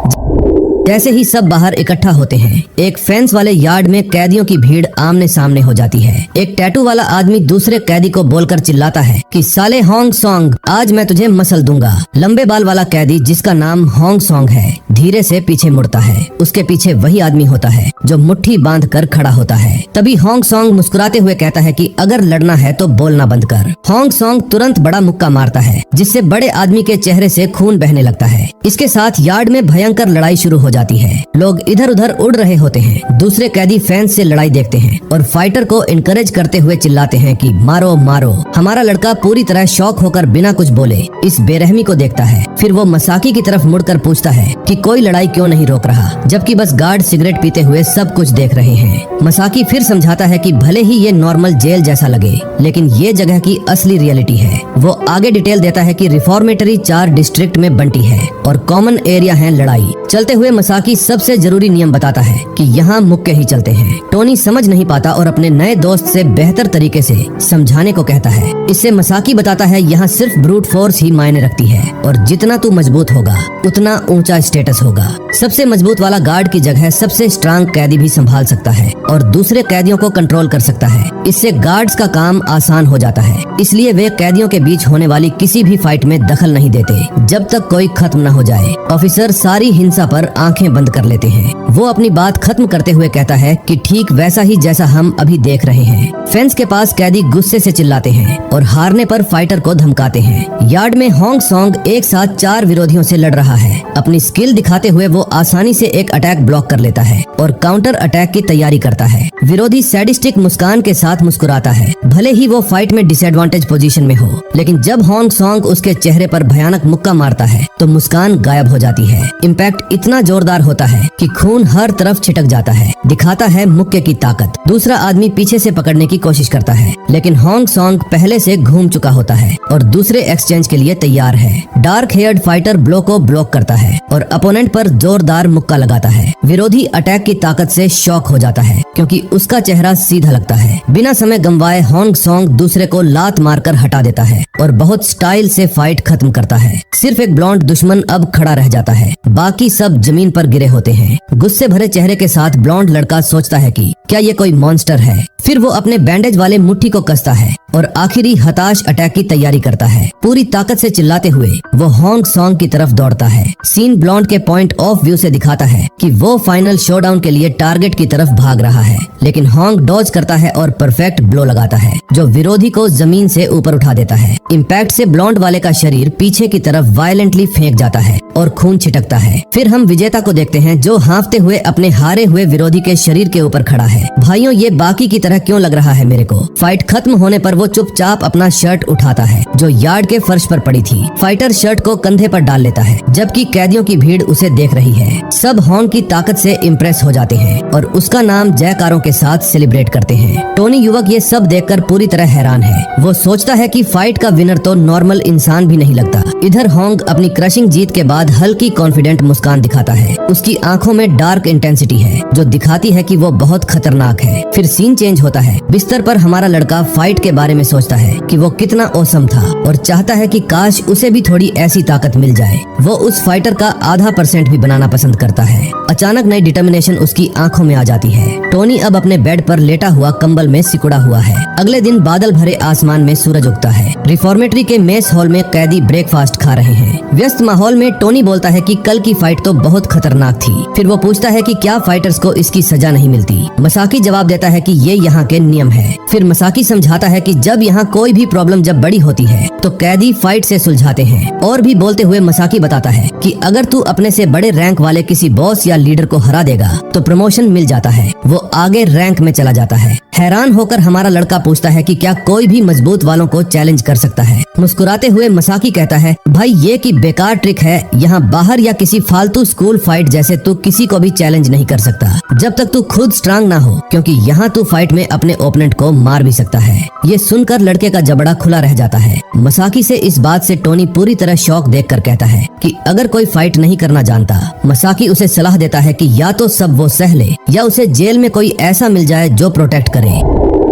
जैसे ही सब बाहर इकट्ठा होते हैं, एक फेंस वाले यार्ड में कैदियों की भीड़ आमने सामने हो जाती है। एक टैटू वाला आदमी दूसरे कैदी को बोलकर चिल्लाता है कि साले होंग सॉन्ग, आज मैं तुझे मसल दूंगा। लंबे बाल वाला कैदी, जिसका नाम होंग सॉन्ग है, धीरे से पीछे मुड़ता है। उसके पीछे वही आदमी होता है जो मुट्ठी बांध कर खड़ा होता है। तभी होंग सॉन्ग मुस्कुराते हुए कहता है कि अगर लड़ना है तो बोलना बंद कर। होंग सॉन्ग तुरंत बड़ा मुक्का मारता है, जिससे बड़े आदमी के चेहरे से खून बहने लगता है। इसके साथ यार्ड में भयंकर लड़ाई शुरू हो जाती है। लोग इधर उधर उड़ रहे होते हैं। दूसरे कैदी फैंस से लड़ाई देखते हैं और फाइटर को इनकरेज करते हुए चिल्लाते हैं कि मारो मारो। हमारा लड़का पूरी तरह शॉक होकर बिना कुछ बोले इस बेरहमी को देखता है। फिर वो मसाकी की तरफ मुड़कर पूछता है कि कोई लड़ाई क्यों नहीं रोक रहा, जबकि बस गार्ड सिगरेट पीते हुए सब कुछ देख रहे हैं। मसाकी फिर समझाता है कि भले ही ये नॉर्मल जेल जैसा लगे, लेकिन ये जगह की असली रियलिटी है। वो आगे डिटेल देता है कि रिफॉर्मेटरी 4 डिस्ट्रिक्ट में बंटी है और कॉमन एरिया है लड़ाई। चलते हुए मसाकी सबसे जरूरी नियम बताता है कि यहाँ मुक्के ही चलते हैं। टोनी समझ नहीं पाता और अपने नए दोस्त से बेहतर तरीके से समझाने को कहता है। इससे मसाकी बताता है यहाँ सिर्फ ब्रूट फोर्स ही मायने रखती है और जितना तू मजबूत होगा उतना ऊंचा स्टेटस होगा। सबसे मजबूत वाला गार्ड की जगह सबसे स्ट्रांग कैदी भी संभाल सकता है और दूसरे कैदियों को कंट्रोल कर सकता है। इससे गार्ड्स का काम आसान हो जाता है। इसलिए वे कैदियों के बीच होने वाली किसी भी फाइट में दखल नहीं देते जब तक कोई खत्म न हो जाए। ऑफिसर सारी हिंसा पर आंखें बंद कर लेते हैं। वो अपनी बात खत्म करते हुए कहता है कि ठीक वैसा ही जैसा हम अभी देख रहे हैं। फेंस के पास कैदी गुस्से से चिल्लाते हैं और हारने पर फाइटर को धमकाते हैं। यार्ड में होंग सॉन्ग एक साथ 4 विरोधियों से लड़ रहा है। अपनी स्किल दिखाते हुए वो आसानी से एक अटैक ब्लॉक कर लेता है और काउंटर अटैक की तैयारी करता है। विरोधी सैडिस्टिक मुस्कान के साथ मुस्कुराता है। भले ही वो फाइट में डिसएडवांटेज पोजीशन में हो, लेकिन जब होंग सॉन्ग उसके चेहरे पर भयानक मुक्का मारता है तो मुस्कान गायब हो जाती है। इम्पैक्ट इतना जोरदार होता है कि खून हर तरफ छिटक जाता है। दिखाता है मुक्के की ताकत। दूसरा आदमी पीछे से पकड़ने की कोशिश करता है, लेकिन होंग सॉन्ग पहले से घूम चुका होता है और दूसरे एक्सचेंज के लिए तैयार है। डार्क हेयर्ड फाइटर ब्लो को ब्लॉक करता है और अपोनेंट पर जोरदार मुक्का लगाता है। विरोधी अटैक की ताकत से शॉक हो जाता है क्योंकि उसका चेहरा सीधा लगता है। बिना समय गंवाए होंग सॉन्ग दूसरे को लात मारकर हटा देता है और बहुत स्टाइल से फाइट खत्म करता है। सिर्फ एक ब्लॉन्ड दुश्मन अब खड़ा रह जाता है, बाकी सब जमीन पर गिरे होते हैं। गुस्से भरे चेहरे के साथ ब्लॉन्ड लड़का सोचता है कि क्या ये कोई मॉन्स्टर है। फिर वो अपने बैंडेज वाले मुट्ठी को कसता है और आखिरी हताश अटैक की तैयारी करता है। पूरी ताकत से चिल्लाते हुए वो होंग सॉन्ग की तरफ दौड़ता है। सीन ब्लॉन्ड के पॉइंट ऑफ व्यू से दिखाता है कि वो फाइनल शोडाउन के लिए टारगेट की तरफ भाग रहा है, लेकिन होंग डॉज करता है और परफेक्ट ब्लो लगाता है जो विरोधी को जमीन से ऊपर उठा देता है। इम्पैक्ट से ब्लॉन्ड वाले का शरीर पीछे की तरफ वायलेंटली फेंक जाता है और खून छिटकता है। फिर हम विजेता को देखते हैं जो हाँफते हुए अपने हारे हुए विरोधी के शरीर के ऊपर खड़ा है। भाइयों, ये बाकी की तरह क्यों लग रहा है मेरे को? फाइट खत्म होने पर वो चुपचाप अपना शर्ट उठाता है जो यार्ड के फर्श पर पड़ी थी। फाइटर शर्ट को कंधे पर डाल लेता है जबकि कैदियों की भीड़ उसे देख रही है। सब होंग की ताकत से इम्प्रेस हो जाते हैं और उसका नाम जयकारों के साथ सेलिब्रेट करते हैं। टोनी युवक ये सब देखकर पूरी तरह हैरान है। वो सोचता है कि फाइट का विनर तो नॉर्मल इंसान भी नहीं लगता। इधर होंग अपनी क्रशिंग जीत के बाद हल्की कॉन्फिडेंट मुस्कान दिखाता है। उसकी आंखों में डार्क इंटेंसिटी है जो दिखाती है कि वो बहुत खतरनाक है। फिर सीन चेंज होता है। बिस्तर पर हमारा लड़का फाइट के बारे में सोचता है कि वो कितना औसम था और चाहता है कि काश उसे भी थोड़ी ऐसी ताकत मिल जाए। वो उस फाइटर का आधा % भी बनाना पसंद करता है। अचानक नई डिटर्मिनेशन उसकी आंखों में आ जाती है। टोनी अब अपने बेड पर लेटा हुआ कंबल में सिकुड़ा हुआ है। अगले दिन बादल भरे आसमान में सूरज उगता है। रिफॉर्मेटरी के मेस हॉल में कैदी ब्रेकफास्ट खा रहे हैं। व्यस्त माहौल में टोनी बोलता है कि कल की फाइट तो बहुत खतरनाक थी। फिर वो पूछता है कि क्या फाइटर्स को इसकी सजा नहीं मिलती। मसाकी जवाब देता है कि ये यहाँ के नियम है। फिर मसाकी समझाता है कि जब यहाँ कोई भी प्रॉब्लम जब बड़ी होती है तो कैदी फाइट से सुलझाते हैं। और भी बोलते हुए मसाकी बताता है कि अगर तू अपने से बड़े रैंक वाले किसी बॉस या लीडर को हरा देगा तो प्रमोशन मिल जाता है। वो आगे रैंक में चला जाता है। हैरान होकर हमारा लड़का पूछता है कि क्या कोई भी मजबूत वालों को चैलेंज कर सकता है। मुस्कुराते हुए मसाकी कहता है, भाई ये की बेकार ट्रिक है। यहाँ बाहर या किसी फालतू स्कूल फाइट जैसे तू किसी को भी चैलेंज नहीं कर सकता जब तक तू खुद स्ट्रांग ना हो, क्योंकि यहाँ तू फाइट में अपने ओपोनेंट को मार भी सकता है। ये सुनकर लड़के का जबड़ा खुला रह जाता है। मसाकी से इस बात से टोनी पूरी तरह शॉक देखकर कहता है कि अगर कोई फाइट नहीं करना जानता, मसाकी उसे सलाह देता है कि या तो सब वो सह ले या उसे जेल में कोई ऐसा मिल जाए जो प्रोटेक्ट करे।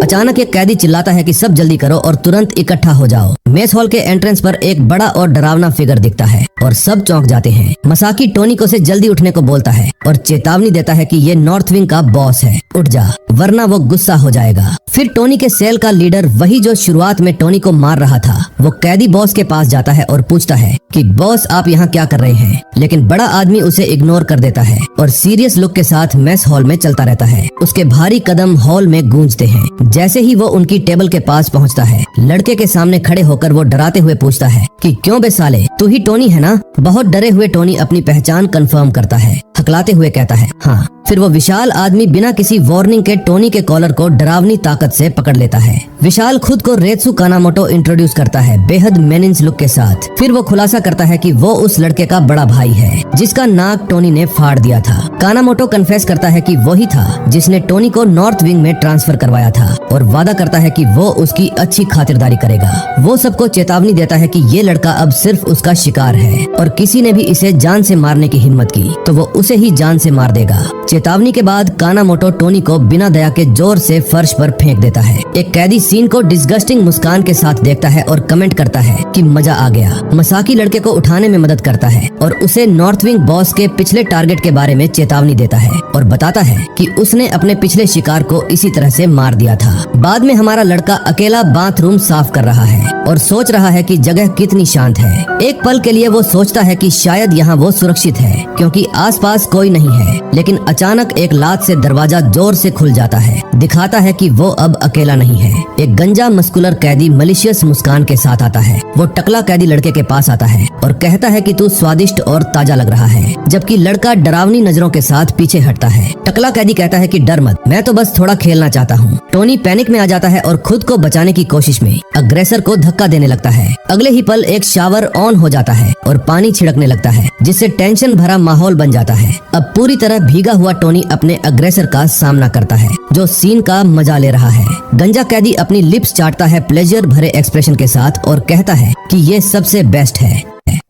अचानक एक कैदी चिल्लाता है कि सब जल्दी करो और तुरंत इकट्ठा हो जाओ। मेस हॉल के एंट्रेंस पर एक बड़ा और डरावना फिगर दिखता है और सब चौंक जाते हैं। मसाकी टोनी को से जल्दी उठने को बोलता है और चेतावनी देता है कि ये नॉर्थ विंग का बॉस है, उठ जा वरना वो गुस्सा हो जाएगा। फिर टोनी के सेल का लीडर, वही जो शुरुआत में टोनी को मार रहा था, वो कैदी बॉस के पास जाता है और पूछता है कि बॉस आप यहाँ क्या कर रहे हैं। लेकिन बड़ा आदमी उसे इग्नोर कर देता है और सीरियस लुक के साथ मेस हॉल में चलता रहता है। उसके भारी कदम हॉल में गूंजते हैं। जैसे ही वो उनकी टेबल के पास पहुँचता है, लड़के के सामने खड़े होकर वो डराते हुए पूछता है कि क्यों बे साले, तू ही टोनी है ना। बहुत डरे हुए टोनी अपनी पहचान कंफर्म करता है, हकलाते हुए कहता है हाँ। फिर वो विशाल आदमी बिना किसी वार्निंग के टोनी के कॉलर को डरावनी ताकत से पकड़ लेता है। विशाल खुद को रेत्सु कानामोटो इंट्रोड्यूस करता है बेहद मेनिन्स लुक के साथ। फिर वो खुलासा करता है कि वो उस लड़के का बड़ा भाई है जिसका नाक टोनी ने फाड़ दिया था। कानामोटो कन्फेस करता है कि वही था जिसने टोनी को नॉर्थ विंग में ट्रांसफर करवाया था और वादा करता है कि वो उसकी अच्छी खातिरदारी करेगा। वो सबको चेतावनी देता है कि ये लड़का अब सिर्फ उसका शिकार है और किसी ने भी इसे जान से मारने की हिम्मत की तो वो उसे ही जान से मार देगा। चेतावनी के बाद कानामोटो टोनी को बिना दया के जोर से फर्श पर फेंक देता है। एक कैदी सीन को डिस्गस्टिंग मुस्कान के साथ देखता है और कमेंट करता है कि मजा आ गया। मसाकी लड़के को उठाने में मदद करता है और उसे नॉर्थ विंग बॉस के पिछले टारगेट के बारे में चेतावनी देता है और बताता है कि उसने अपने पिछले शिकार को इसी तरह से मार दिया था। बाद में हमारा लड़का अकेला बाथरूम साफ कर रहा है और सोच रहा है कि जगह कितनी शांत है। एक पल के लिए वो सोचता है कि शायद यहाँ वो सुरक्षित है क्योंकि आसपास कोई नहीं है, लेकिन अचानक एक लात से दरवाजा जोर से खुल जाता है। दिखाता है कि वो अब अकेला नहीं है। एक गंजा मस्कुलर कैदी मलिशियस मुस्कान के साथ आता है। वो टकला कैदी लड़के के पास आता है और कहता है कि तू स्वादिष्ट और ताजा लग रहा है, जबकि लड़का डरावनी नजरों के साथ पीछे हटता है। टकला कैदी कहता है कि डर मत, मैं तो बस थोड़ा खेलना चाहता हूँ। टोनी पैनिक में आ जाता है और खुद को बचाने की कोशिश में अग्रेसर को धक्का देने लगता है। अगले ही पल एक शावर ऑन हो जाता है और पानी छिड़कने लगता है, जिससे टेंशन भरा माहौल बन जाता है। अब पूरी तरह भीगा हुआ टोनी अपने अग्रेसर का सामना करता है जो सीन का मजा ले रहा है। गंजा कैदी अपनी लिप्स चाटता है प्लेजर भरे एक्सप्रेशन के साथ और कहता है कि ये सबसे बेस्ट है।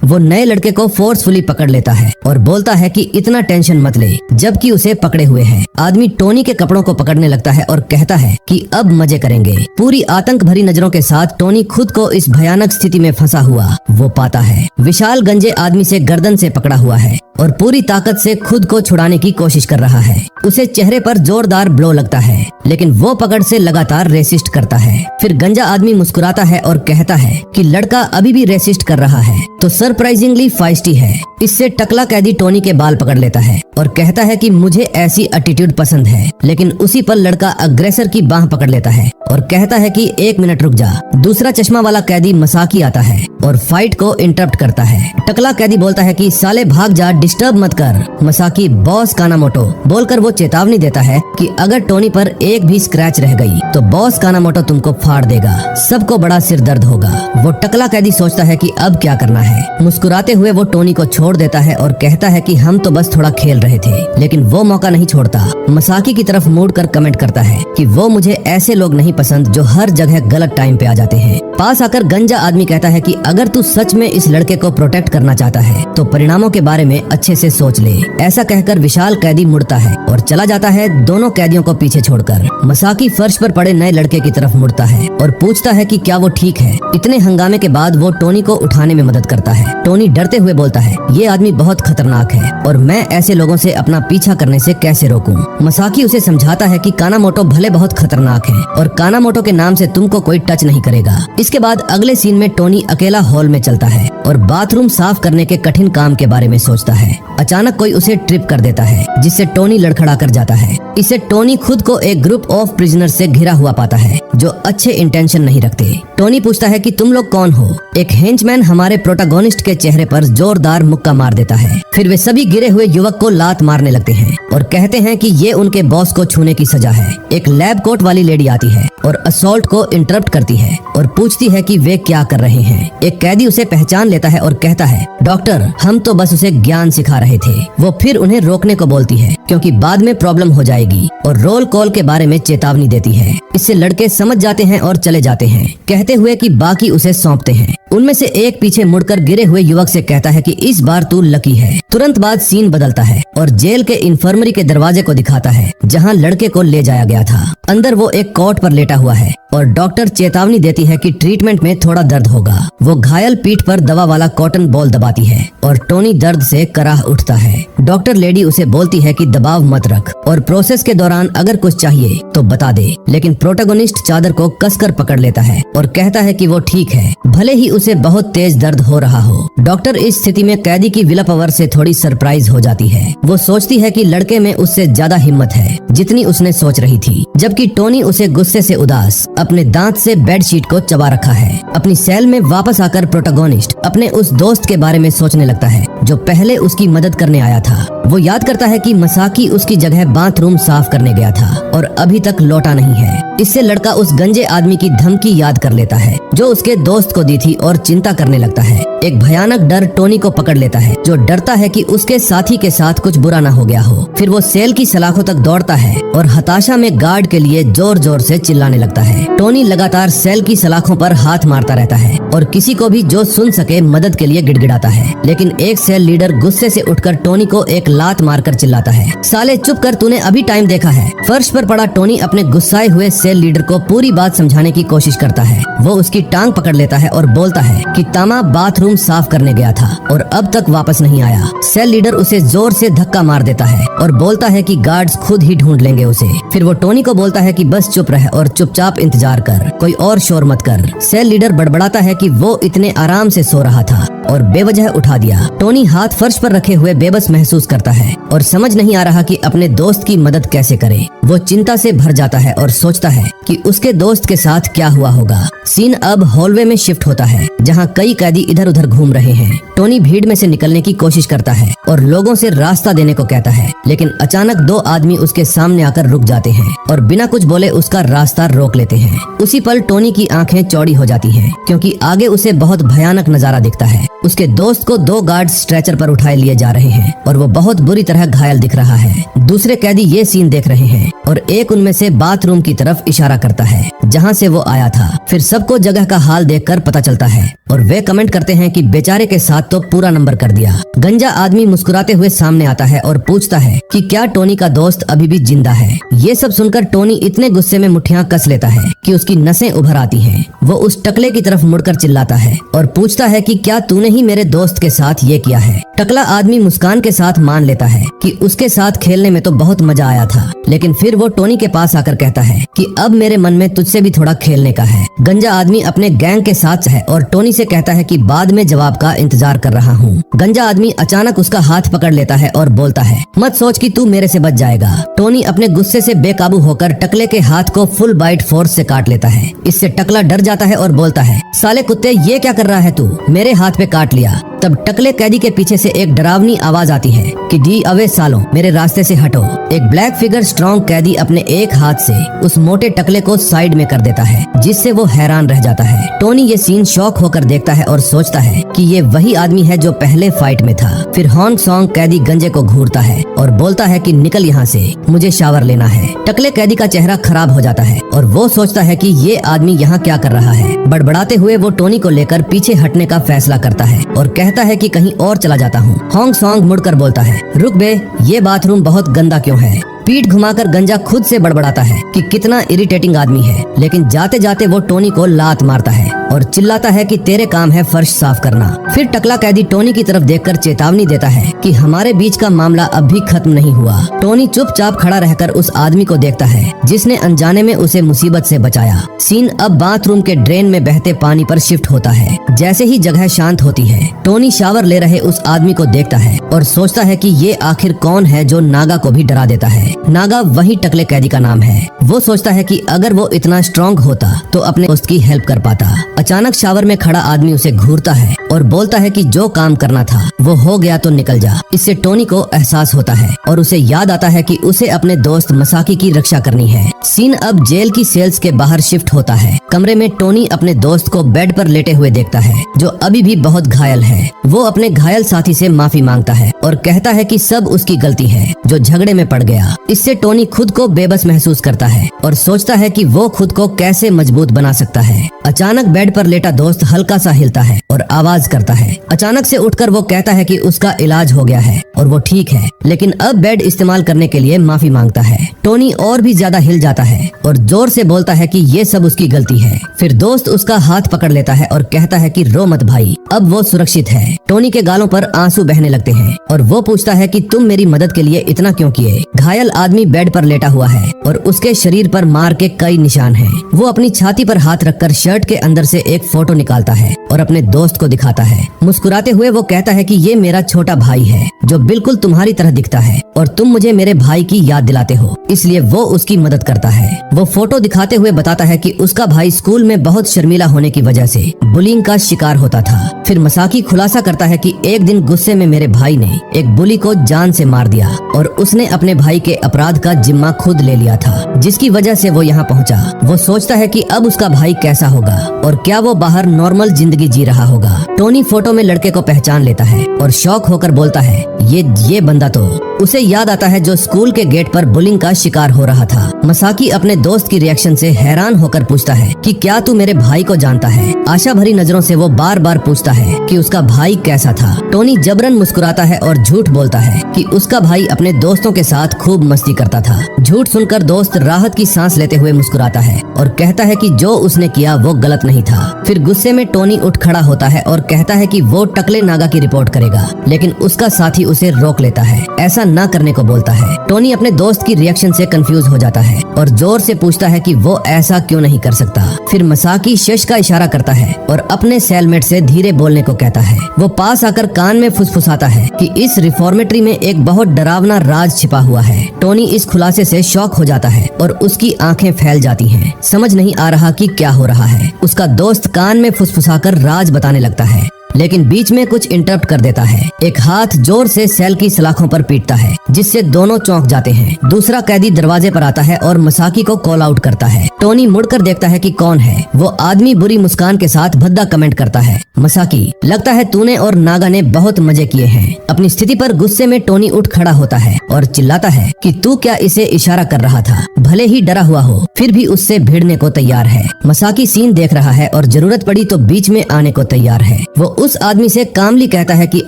वो नए लड़के को फोर्सफुली पकड़ लेता है और बोलता है कि इतना टेंशन मत ले, जबकि उसे पकड़े हुए है। आदमी टोनी के कपड़ों को पकड़ने लगता है और कहता है कि अब मजे करेंगे। पूरी आतंक भरी नजरों के साथ टोनी खुद को इस भयानक स्थिति में फंसा हुआ वो पाता है। विशाल गंजे आदमी से गर्दन से पकड़ा हुआ है और पूरी ताकत से खुद को छुड़ाने की कोशिश कर रहा है। उसे चेहरे पर जोरदार ब्लो लगता है, लेकिन वो पकड़ से लगातार रेसिस्ट करता है। फिर गंजा आदमी मुस्कुराता है और कहता है कि लड़का अभी भी रेसिस्ट कर रहा है तो सरप्राइजिंगली फाइस्टी है। इससे टकला कैदी टोनी के बाल पकड़ लेता है और कहता है कि मुझे ऐसी एटीट्यूड पसंद है, लेकिन उसी पल लड़का अग्रेसर की बाह पकड़ लेता है और कहता है कि 1 मिनट रुक जा। दूसरा चश्मा वाला कैदी मसाकी आता है और फाइट को इंटरप्ट करता है। टकला कैदी बोलता है कि साले भाग जा, डिस्टर्ब मत कर। मसाकी बॉस कानामोटो बोलकर वो चेतावनी देता है कि अगर टोनी पर एक भी स्क्रैच रह गई तो बॉस कानामोटो तुमको फाड़ देगा, सबको बड़ा सिर दर्द होगा। वो टकला कैदी सोचता है कि अब क्या करना है। मुस्कुराते हुए वो टोनी को छोड़ देता है और कहता है कि हम तो बस थोड़ा खेल रहे थे, लेकिन वो मौका नहीं छोड़ता। मसाकी की तरफ मुड़ कर कमेंट करता है कि वो मुझे ऐसे लोग नहीं पसंद जो हर जगह गलत टाइम पे आ जाते हैं। पास आकर गंजा आदमी कहता है कि अगर तू सच में इस लड़के को प्रोटेक्ट करना चाहता है तो परिणामों के बारे में अच्छे से सोच ले। ऐसा कहकर विशाल कैदी मुड़ता है और चला जाता है, दोनों कैदियों को पीछे छोड़कर। मसाकी फर्श पर पड़े नए लड़के की तरफ मुड़ता है और पूछता है कि क्या वो ठीक है। इतने हंगामे के बाद वो टोनी को उठाने में मदद करता है। टोनी डरते हुए बोलता है, ये आदमी बहुत खतरनाक है और मैं ऐसे लोगों से अपना पीछा करने से कैसे रोकूं। मसाकी उसे समझाता है कि कानामोटो भले बहुत खतरनाक है और कानामोटो के नाम से तुमको कोई टच नहीं करेगा। इसके बाद अगले सीन में टोनी अकेला हॉल में चलता है और बाथरूम साफ करने के कठिन काम के बारे में सोचता है। अचानक कोई उसे ट्रिप कर देता है, जिससे टोनी लड़खड़ा कर जाता है। इससे टोनी खुद को एक ग्रुप ऑफ प्रिजनर से घिरा हुआ पाता है जो अच्छे इंटेंशन नहीं रखते। टोनी पूछता है कि तुम लोग कौन हो। एक हेंचमैन हमारे प्रोटोगोनिस्ट के चेहरे पर जोरदार मुक्का मार देता है। फिर वे सभी गिरे हुए युवक को लात मारने लगते हैं और कहते हैं कि ये उनके बॉस को छूने की सजा है। एक लैब कोट वाली लेडी आती है और असॉल्ट को इंटरप्ट करती है और पूछती है कि वे क्या कर रहे हैं। एक कैदी उसे पहचान लेता है और कहता है, डॉक्टर हम तो बस उसे ज्ञान सिखा रहे थे। वो फिर उन्हें रोकने को बोलती है क्योंकि बाद में प्रॉब्लम हो जाएगी और रोल कॉल के बारे में चेतावनी देती है। इससे लड़के समझ जाते हैं और चले जाते हैं। कहते कहते हुए कि बाकी उसे सौंपते हैं। उनमें से एक पीछे मुड़कर गिरे हुए युवक से कहता है कि इस बार तू लकी है। तुरंत बाद सीन बदलता है और जेल के इन्फर्मरी के दरवाजे को दिखाता है जहां लड़के को ले जाया गया था। अंदर वो एक कॉट पर लेटा हुआ है और डॉक्टर चेतावनी देती है कि ट्रीटमेंट में थोड़ा दर्द होगा। वो घायल पीठ पर दवा वाला कॉटन बॉल दबाती है और टोनी दर्द से कराह उठता है। डॉक्टर लेडी उसे बोलती है कि दबाव मत रख और प्रोसेस के दौरान अगर कुछ चाहिए तो बता दे, लेकिन प्रोटोगोनिस्ट चादर को कसकर पकड़ लेता है और कहता है कि वो ठीक है, भले ही उसे बहुत तेज दर्द हो रहा हो। डॉक्टर इस स्थिति में कैदी की विल पावर से थोड़ी सरप्राइज हो जाती है। वो सोचती है कि लड़के में उससे ज्यादा हिम्मत है जितनी उसने सोच रही थी, जबकि टोनी उसे गुस्से से उदास अपने दांत से बेडशीट को चबा रखा है। अपनी सेल में वापस आकर प्रोटोगोनिस्ट अपने उस दोस्त के बारे में सोचने लगता है जो पहले उसकी मदद करने आया था। वो याद करता है कि मसाकी उसकी जगह बाथरूम साफ करने गया था और अभी तक लौटा नहीं है। इससे लड़का उस गंजे आदमी की धमकी याद कर लेता है जो उसके दोस्त को दी थी और चिंता करने लगता है। एक भयानक डर टोनी को पकड़ लेता है जो डरता है कि उसके साथी के साथ कुछ बुरा न हो गया हो। फिर वो सेल की सलाखों तक दौड़ता है और हताशा में गार्ड के लिए जोर जोर से चिल्लाने लगता है। टोनी लगातार सेल की सलाखों पर हाथ मारता रहता है और किसी को भी जो सुन सके मदद के लिए गिड़गिड़ाता है, लेकिन एक सेल लीडर गुस्से से उठकर टोनी को एक लात मारकर चिल्लाता है, साले चुप कर, तूने अभी टाइम देखा है। फर्श पर पड़ा टोनी अपने गुस्साए हुए सेल लीडर को पूरी बात समझाने की कोशिश करता है। वो उसकी टांग पकड़ लेता है और बोलता है कि तामा बाथरूम साफ करने गया था और अब तक वापस नहीं आया। सेल लीडर उसे जोर से धक्का मार देता है और बोलता है कि गार्ड्स खुद ही ढूंढ लेंगे उसे। फिर वो टोनी को बोलता है कि बस चुप रह और चुपचाप इंतजार कर, कोई और शोर मत कर। सेल लीडर बड़बड़ाता है कि वो इतने आराम से सो रहा था और बेवजह उठा दिया। टोनी हाथ फर्श पर रखे हुए बेबस महसूस करता है और समझ नहीं आ रहा कि अपने दोस्त की मदद कैसे करे। वो चिंता से भर जाता है और सोचता है कि उसके दोस्त के साथ क्या हुआ होगा। सीन अब हॉलवे में शिफ्ट होता है जहां कई कैदी इधर उधर घूम रहे हैं। टोनी भीड़ में से निकलने की कोशिश करता है और लोगों से रास्ता देने को कहता है, लेकिन अचानक दो आदमी उसके सामने आकर रुक जाते हैं और बिना कुछ बोले उसका रास्ता रोक लेते हैं। उसी पल टोनी की आंखें चौड़ी हो जाती हैं क्योंकि आगे उसे बहुत भयानक नजारा दिखता है। उसके दोस्त को दो गार्ड स्ट्रेचर पर उठाए लिए जा रहे हैं और वो बहुत बुरी तरह घायल दिख रहा है। दूसरे कैदी ये सीन देख रहे हैं और एक उनमें से बाथरूम की तरफ इशारा करता है जहां से वो आया था। फिर सबको जगह का हाल देखकर पता चलता है और वे कमेंट करते हैं कि बेचारे के साथ तो पूरा नंबर कर दिया। गंजा आदमी मुस्कुराते हुए सामने आता है और पूछता है कि क्या टोनी का दोस्त अभी भी जिंदा है। ये सब सुनकर टोनी इतने गुस्से में मुट्ठियां कस लेता है कि उसकी नसें उभर आती हैं। वो उस टकले की तरफ मुड़कर चिल्लाता है और पूछता है कि क्या तूने ही मेरे दोस्त के साथ ये किया है। टकला आदमी मुस्कान के साथ मान लेता है कि उसके साथ खेलने में तो बहुत मजा आया था, लेकिन फिर वो टोनी के पास आकर कहता है कि अब मेरे मन में तुझसे भी थोड़ा खेलने का है। गंजा आदमी अपने गैंग के साथ है और टोनी से कहता है कि बाद में जवाब का इंतजार कर रहा हूँ। गंजा आदमी अचानक उसका हाथ पकड़ लेता है और बोलता है, मत सोच कि तू मेरे से बच जाएगा। टोनी अपने गुस्से से बेकाबू होकर टकले के हाथ को फुल बाइट फोर्स से काट लेता है। इससे टकला डर जाता है और बोलता है, साले कुत्ते ये क्या कर रहा है तू, मेरे हाथ पे काट लिया। तब टकले कैदी के पीछे से एक डरावनी आवाज आती है कि डी अवे सालों, मेरे रास्ते से हटो। एक ब्लैक फिगर स्ट्रॉन्ग कैदी अपने एक हाथ से उस मोटे टकले को साइड में कर देता है जिससे वो हैरान रह जाता है। टोनी ये सीन शॉक होकर देखता है और सोचता है कि ये वही आदमी है जो पहले फाइट में था। फिर हॉन्ग सॉन्ग कैदी गंजे को घूरता है और बोलता है कि निकल यहाँ से, मुझे शावर लेना है। टकले कैदी का चेहरा खराब हो जाता है और वो सोचता है कि ये आदमी यहाँ क्या कर रहा है। बड़बड़ाते हुए वो टोनी को लेकर पीछे हटने का फैसला करता है और कहता है कि कहीं और चला जाता हूँ। हॉन्ग सॉन्ग मुड़कर बोलता है, रुक बे, ये बाथरूम बहुत गंदा क्यों है। पीठ घुमाकर गंजा खुद से बड़बड़ाता है कि कितना इरिटेटिंग आदमी है, लेकिन जाते जाते वो टोनी को लात मारता है और चिल्लाता है कि तेरे काम है फर्श साफ करना। फिर टकला कैदी टोनी की तरफ देखकर चेतावनी देता है कि हमारे बीच का मामला अब भी खत्म नहीं हुआ। टोनी चुपचाप खड़ा रहकर उस आदमी को देखता है जिसने अनजाने में उसे मुसीबत से बचाया। सीन अब बाथरूम के ड्रेन में बहते पानी पर शिफ्ट होता है। जैसे ही जगह शांत होती है, टोनी शावर ले रहे उस आदमी को देखता है और सोचता है कि ये आखिर कौन है जो नागा को भी डरा देता है। नागा वही टकले कैदी का नाम है। वो सोचता है कि अगर वो इतना स्ट्रॉन्ग होता तो अपने दोस्त की हेल्प कर पाता। अचानक शावर में खड़ा आदमी उसे घूरता है और बोलता है कि जो काम करना था वो हो गया तो निकल जा। इससे टोनी को एहसास होता है और उसे याद आता है कि उसे अपने दोस्त मसाकी की रक्षा करनी है। सीन अब जेल की सेल्स के बाहर शिफ्ट होता है। कमरे में टोनी अपने दोस्त को बेड पर लेटे हुए देखता है, जो अभी भी बहुत घायल है। वो अपने घायल साथी से माफी मांगता है और कहता है कि सब उसकी गलती है जो झगड़े में पड़ गया। इससे टोनी खुद को बेबस महसूस करता है और सोचता है कि वो खुद को कैसे मजबूत बना सकता है। अचानक बेड पर लेटा दोस्त हल्का सा हिलता है और आवाज करता है। अचानक से उठकर वो कहता है कि उसका इलाज हो गया है और वो ठीक है, लेकिन अब बेड इस्तेमाल करने के लिए माफी मांगता है। टोनी और भी ज्यादा हिल जाता है और जोर से बोलता है कि ये सब उसकी गलती है। फिर दोस्त उसका हाथ पकड़ लेता है और कहता है कि रो मत भाई, अब वो सुरक्षित है। टोनी के गालों पर आंसू बहने लगते हैं और वो पूछता है कि तुम मेरी मदद के लिए इतना क्यों किए। घायल आदमी बेड पर लेटा हुआ है और उसके शरीर पर मार के कई निशान हैं। वो अपनी छाती पर हाथ रखकर शर्ट के अंदर से एक फोटो निकालता है और अपने दोस्त को दिखाता है। मुस्कुराते हुए वो कहता है कि ये मेरा छोटा भाई है जो बिल्कुल तुम्हारी तरह दिखता है और तुम मुझे मेरे भाई की याद दिलाते हो, इसलिए वो उसकी मदद करता है। वो फोटो दिखाते हुए बताता है कि उसका भाई स्कूल में बहुत शर्मीला होने की वजह से बुलिंग का शिकार होता था। फिर मसाकी खुलासा करता है कि एक दिन गुस्से में मेरे भाई ने एक बुली को जान से मार दिया और उसने अपने भाई के अपराध का जिम्मा खुद ले लिया था, जिसकी वजह से वो यहाँ पहुँचा। वो सोचता है कि अब उसका भाई कैसा होगा और क्या वो बाहर नॉर्मल जिंदगी जी रहा होगा। टोनी फोटो में लड़के को पहचान लेता है और शॉक होकर बोलता है, ये बंदा तो। उसे याद आता है जो स्कूल के गेट पर बुलिंग का शिकार हो रहा था। मसाकी अपने दोस्त की रिएक्शन से हैरान होकर पूछता है कि क्या तू मेरे भाई को जानता है। आशा भरी नजरों से वो बार बार पूछता है कि उसका भाई कैसा था। टोनी जबरन मुस्कुराता है और झूठ बोलता है कि उसका भाई अपने दोस्तों के साथ खूब मस्ती करता था। झूठ सुनकर दोस्त राहत की सांस लेते हुए मुस्कुराता है और कहता है कि जो उसने किया वो गलत नहीं था। फिर गुस्से में टोनी उठ खड़ा होता है और कहता है कि वो टकले नागा की रिपोर्ट करेगा, लेकिन उसका साथी उसे रोक लेता है, ऐसा ना करने को बोलता है। टोनी अपने दोस्त की रिएक्शन से कंफ्यूज हो जाता है और जोर से पूछता है कि वो ऐसा क्यों नहीं कर सकता। फिर मसाकी शश का इशारा करता है और अपने सेलमेट से धीरे बोलने को कहता है। वो पास आकर कान में फुसफुसाता है कि इस रिफॉर्मेटरी में एक बहुत डरावना राज छिपा हुआ है। टोनी इस खुलासे से शॉक हो जाता है और उसकी आंखें फैल जाती हैं। समझ नहीं आ रहा कि क्या हो रहा है। उसका दोस्त कान में फुसफुसाकर राज बताने लगता है, लेकिन बीच में कुछ इंटरप्ट कर देता है। एक हाथ जोर से सेल की सलाखों पर पीटता है, जिससे दोनों चौंक जाते हैं। दूसरा कैदी दरवाजे पर आता है और मसाकी को कॉल आउट करता है। टोनी मुड़कर देखता है कि कौन है। वो आदमी बुरी मुस्कान के साथ भद्दा कमेंट करता है, मसाकी, लगता है तूने और नागा ने बहुत मजे किए हैं। अपनी स्थिति पर गुस्से में टोनी उठ खड़ा होता है और चिल्लाता है कि तू क्या इसे इशारा कर रहा था। भले ही डरा हुआ हो, फिर भी उससे भिड़ने को तैयार है। मसाकी सीन देख रहा है और जरूरत पड़ी तो बीच में आने को तैयार है। वो उस आदमी से कामली कहता है कि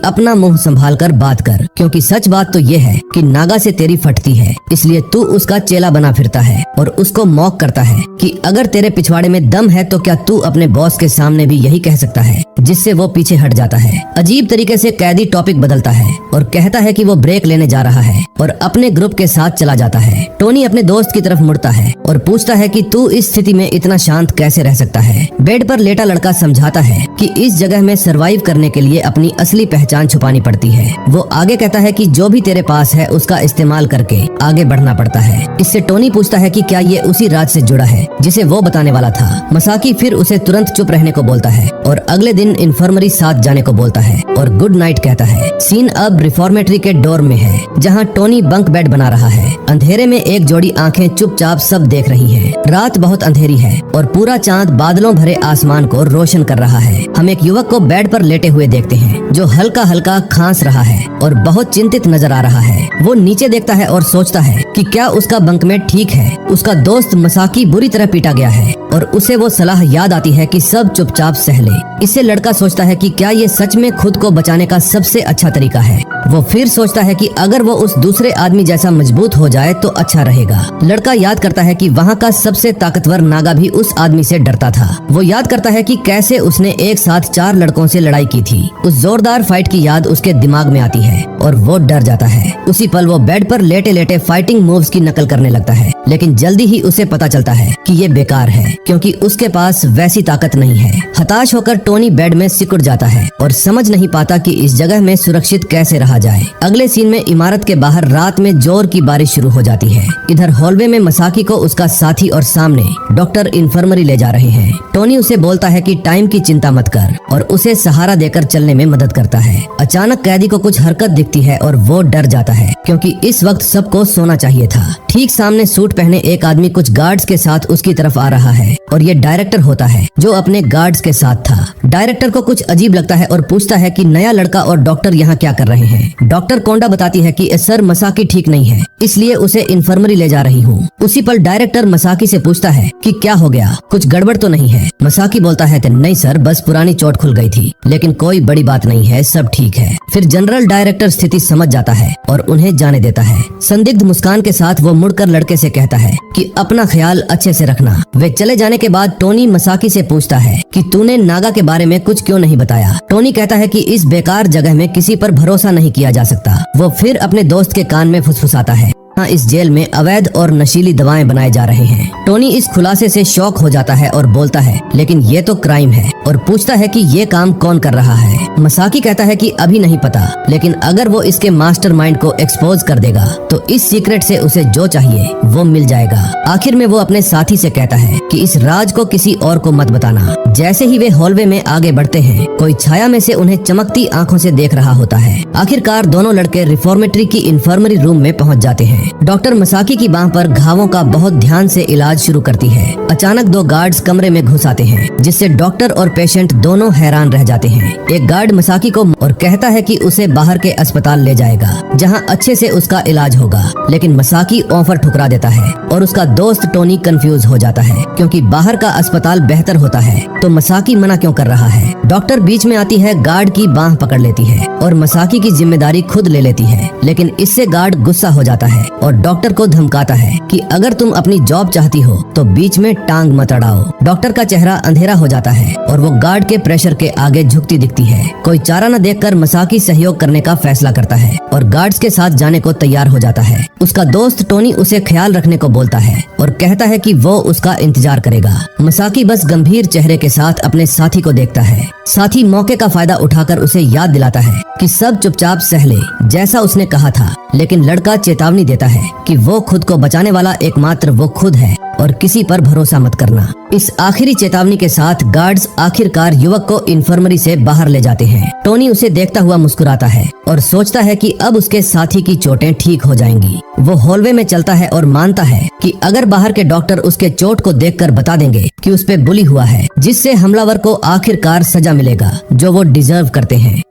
अपना मुंह संभाल कर बात कर, क्योंकि सच बात तो ये है कि नागा से तेरी फटती है, इसलिए तू उसका चेला बना फिरता है। और उसको मॉक करता है कि अगर तेरे पिछवाड़े में दम है तो क्या तू अपने बॉस के सामने भी यही कह सकता है, जिससे वो पीछे हट जाता है। अजीब तरीके से कैदी टॉपिक बदलता है और कहता है कि वो ब्रेक लेने जा रहा है और अपने ग्रुप के साथ चला जाता है। टोनी अपने दोस्त की तरफ मुड़ता है और पूछता है कि तू इस स्थिति में इतना शांत कैसे रह सकता है। बेड पर लेटा लड़का समझाता है कि इस जगह में सरवाइव करने के लिए अपनी असली पहचान छुपानी पड़ती है। वो आगे कहता है कि जो भी तेरे पास है उसका इस्तेमाल करके आगे बढ़ना पड़ता है। इससे टोनी पूछता है कि क्या ये उसी राज से जुड़ा है जिसे वो बताने वाला था। मसाकी फिर उसे तुरंत चुप रहने को बोलता है और अगले दिन इन्फर्मरी साथ जाने को बोलता है और गुड नाइट कहता है। सीन अब रिफॉर्मेटरी के डोर में है, जहाँ टोनी बंक बेड बना रहा है। अंधेरे में एक जोड़ी आंखें चुपचाप सब देख रही है। रात बहुत अंधेरी है और पूरा चांद बादलों भरे आसमान को रोशन कर रहा है। हम एक युवक को बेड पर लेटे हुए देखते हैं जो हल्का हल्का खांस रहा है और बहुत चिंतित नजर आ रहा है। वो नीचे देखता है और सोचता है कि क्या उसका बंकमेट ठीक है। उसका दोस्त मसाकी बुरी तरह पीटा गया है और उसे वो सलाह याद आती है कि सब चुपचाप सह ले। इससे लड़का सोचता है कि क्या ये सच में खुद को बचाने का सबसे अच्छा तरीका है। वो फिर सोचता है कि अगर वो उस दूसरे आदमी जैसा मजबूत हो जाए तो अच्छा रहेगा। लड़का याद करता है कि वहाँ का सबसे ताकतवर नागा भी उस आदमी से डरता था। वो याद करता है कि कैसे उसने एक साथ 4 लड़कों से लड़ाई की थी। उस जोरदार फाइट की याद उसके दिमाग में आती है और वो डर जाता है। उसी पल वो बेड पर लेटे लेटे फाइटिंग मूव्स की नकल करने लगता है, लेकिन जल्दी ही उसे पता चलता है कि ये बेकार है, क्योंकि उसके पास वैसी ताकत नहीं है। हताश होकर टोनी बेड में सिकुड़ जाता है और समझ नहीं पाता कि इस जगह में सुरक्षित कैसे रहा कहा जाए। अगले सीन में इमारत के बाहर रात में जोर की बारिश शुरू हो जाती है। इधर हॉलवे में मसाकी को उसका साथी और सामने डॉक्टर इन्फर्मरी ले जा रहे हैं। टोनी उसे बोलता है कि टाइम की चिंता मत कर और उसे सहारा देकर चलने में मदद करता है। अचानक कैदी को कुछ हरकत दिखती है और वो डर जाता है क्योंकि इस वक्त सबको सोना चाहिए था। ठीक सामने सूट पहने एक आदमी कुछ गार्ड्स के साथ उसकी तरफ आ रहा है और ये डायरेक्टर होता है जो अपने गार्ड्स के साथ था। डायरेक्टर को कुछ अजीब लगता है और पूछता है कि नया लड़का और डॉक्टर यहाँ क्या कर रहे हैं। डॉक्टर कोंडा बताती है कि सर मसाकी ठीक नहीं है, इसलिए उसे इन्फर्मरी ले जा रही हूँ। उसी पल डायरेक्टर मसाकी से पूछता है कि क्या हो गया, कुछ गड़बड़ तो नहीं है। मसाकी बोलता है नहीं सर, बस पुरानी चोट खुल गई थी, लेकिन कोई बड़ी बात नहीं है, सब ठीक है। फिर जनरल डायरेक्टर स्थिति समझ जाता है और उन्हें जाने देता है। संदिग्ध मुस्कान के साथ वो मुड़कर लड़के से कहता है कि अपना ख्याल अच्छे से रखना। वे चले जाने के बाद टोनी मसाकी से पूछता है कि तूने नागा के बारे में कुछ क्यों नहीं बताया। टोनी कहता है कि इस बेकार जगह में किसी पर भरोसा नहीं किया जा सकता। वो फिर अपने दोस्त के कान में फुसफुसाता है इस जेल में अवैध और नशीली दवाएं बनाए जा रहे हैं। टोनी इस खुलासे से शॉक हो जाता है और बोलता है लेकिन ये तो क्राइम है और पूछता है कि ये काम कौन कर रहा है। मसाकी कहता है कि अभी नहीं पता, लेकिन अगर वो इसके मास्टरमाइंड को एक्सपोज कर देगा तो इस सीक्रेट से उसे जो चाहिए वो मिल जाएगा। आखिर में वो अपने साथी से कहता है कि इस राज को किसी और को मत बताना। जैसे ही वे हॉलवे में आगे बढ़ते हैं, कोई छाया में से उन्हें चमकती आंखों से देख रहा होता है। आखिरकार दोनों लड़के रिफॉर्मेटरी की इन्फर्मरी रूम में पहुंच जाते हैं। डॉक्टर मसाकी की बांह पर घावों का बहुत ध्यान से इलाज शुरू करती है। अचानक दो गार्ड्स कमरे में घुस आते हैं, जिससे डॉक्टर और पेशेंट दोनों हैरान रह जाते हैं। एक गार्ड मसाकी को और कहता है कि उसे बाहर के अस्पताल ले जाएगा, जहां अच्छे से उसका इलाज होगा, लेकिन मसाकी ऑफर ठुकरा देता है और उसका दोस्त टोनी कंफ्यूज हो जाता है क्योंकि बाहर का अस्पताल बेहतर होता है, तो मसाकी मना क्यों कर रहा है। डॉक्टर बीच में आती है, गार्ड की बांह पकड़ लेती है और मसाकी की जिम्मेदारी खुद ले लेती है, लेकिन इससे गार्ड गुस्सा हो जाता है और डॉक्टर को धमकाता है कि अगर तुम अपनी जॉब चाहती हो तो बीच में टांग मत अड़ाओ। डॉक्टर का चेहरा अंधेरा हो जाता है और वो गार्ड के प्रेशर के आगे झुकती दिखती है। कोई चारा न देखकर मसाकी सहयोग करने का फैसला करता है और गार्ड्स के साथ जाने को तैयार हो जाता है। उसका दोस्त टोनी उसे ख्याल रखने को बोलता है और कहता है कि वो उसका इंतजार करेगा। मसाकी बस गंभीर चेहरे के साथ अपने साथी को देखता है। साथी मौके का फायदा उठाकर उसे याद दिलाता है कि सब चुपचाप सह ले, जैसा उसने कहा था, लेकिन लड़का चेतावनी देता है कि वो खुद को बचाने वाला एकमात्र वो खुद है और किसी पर भरोसा मत करना। इस आखिरी चेतावनी के साथ गार्ड्स आखिरकार युवक को इन्फर्मरी से बाहर ले जाते हैं। टोनी उसे देखता हुआ मुस्कुराता है और सोचता है कि अब उसके साथी की चोटें ठीक हो जाएंगी। वो हॉलवे में चलता है और मानता है कि अगर बाहर के डॉक्टर उसके चोट को देखकर बता देंगे कि उस पे बुली हुआ है, जिससे हमलावर को आखिरकार सजा मिलेगा जो वो डिजर्व करते हैं।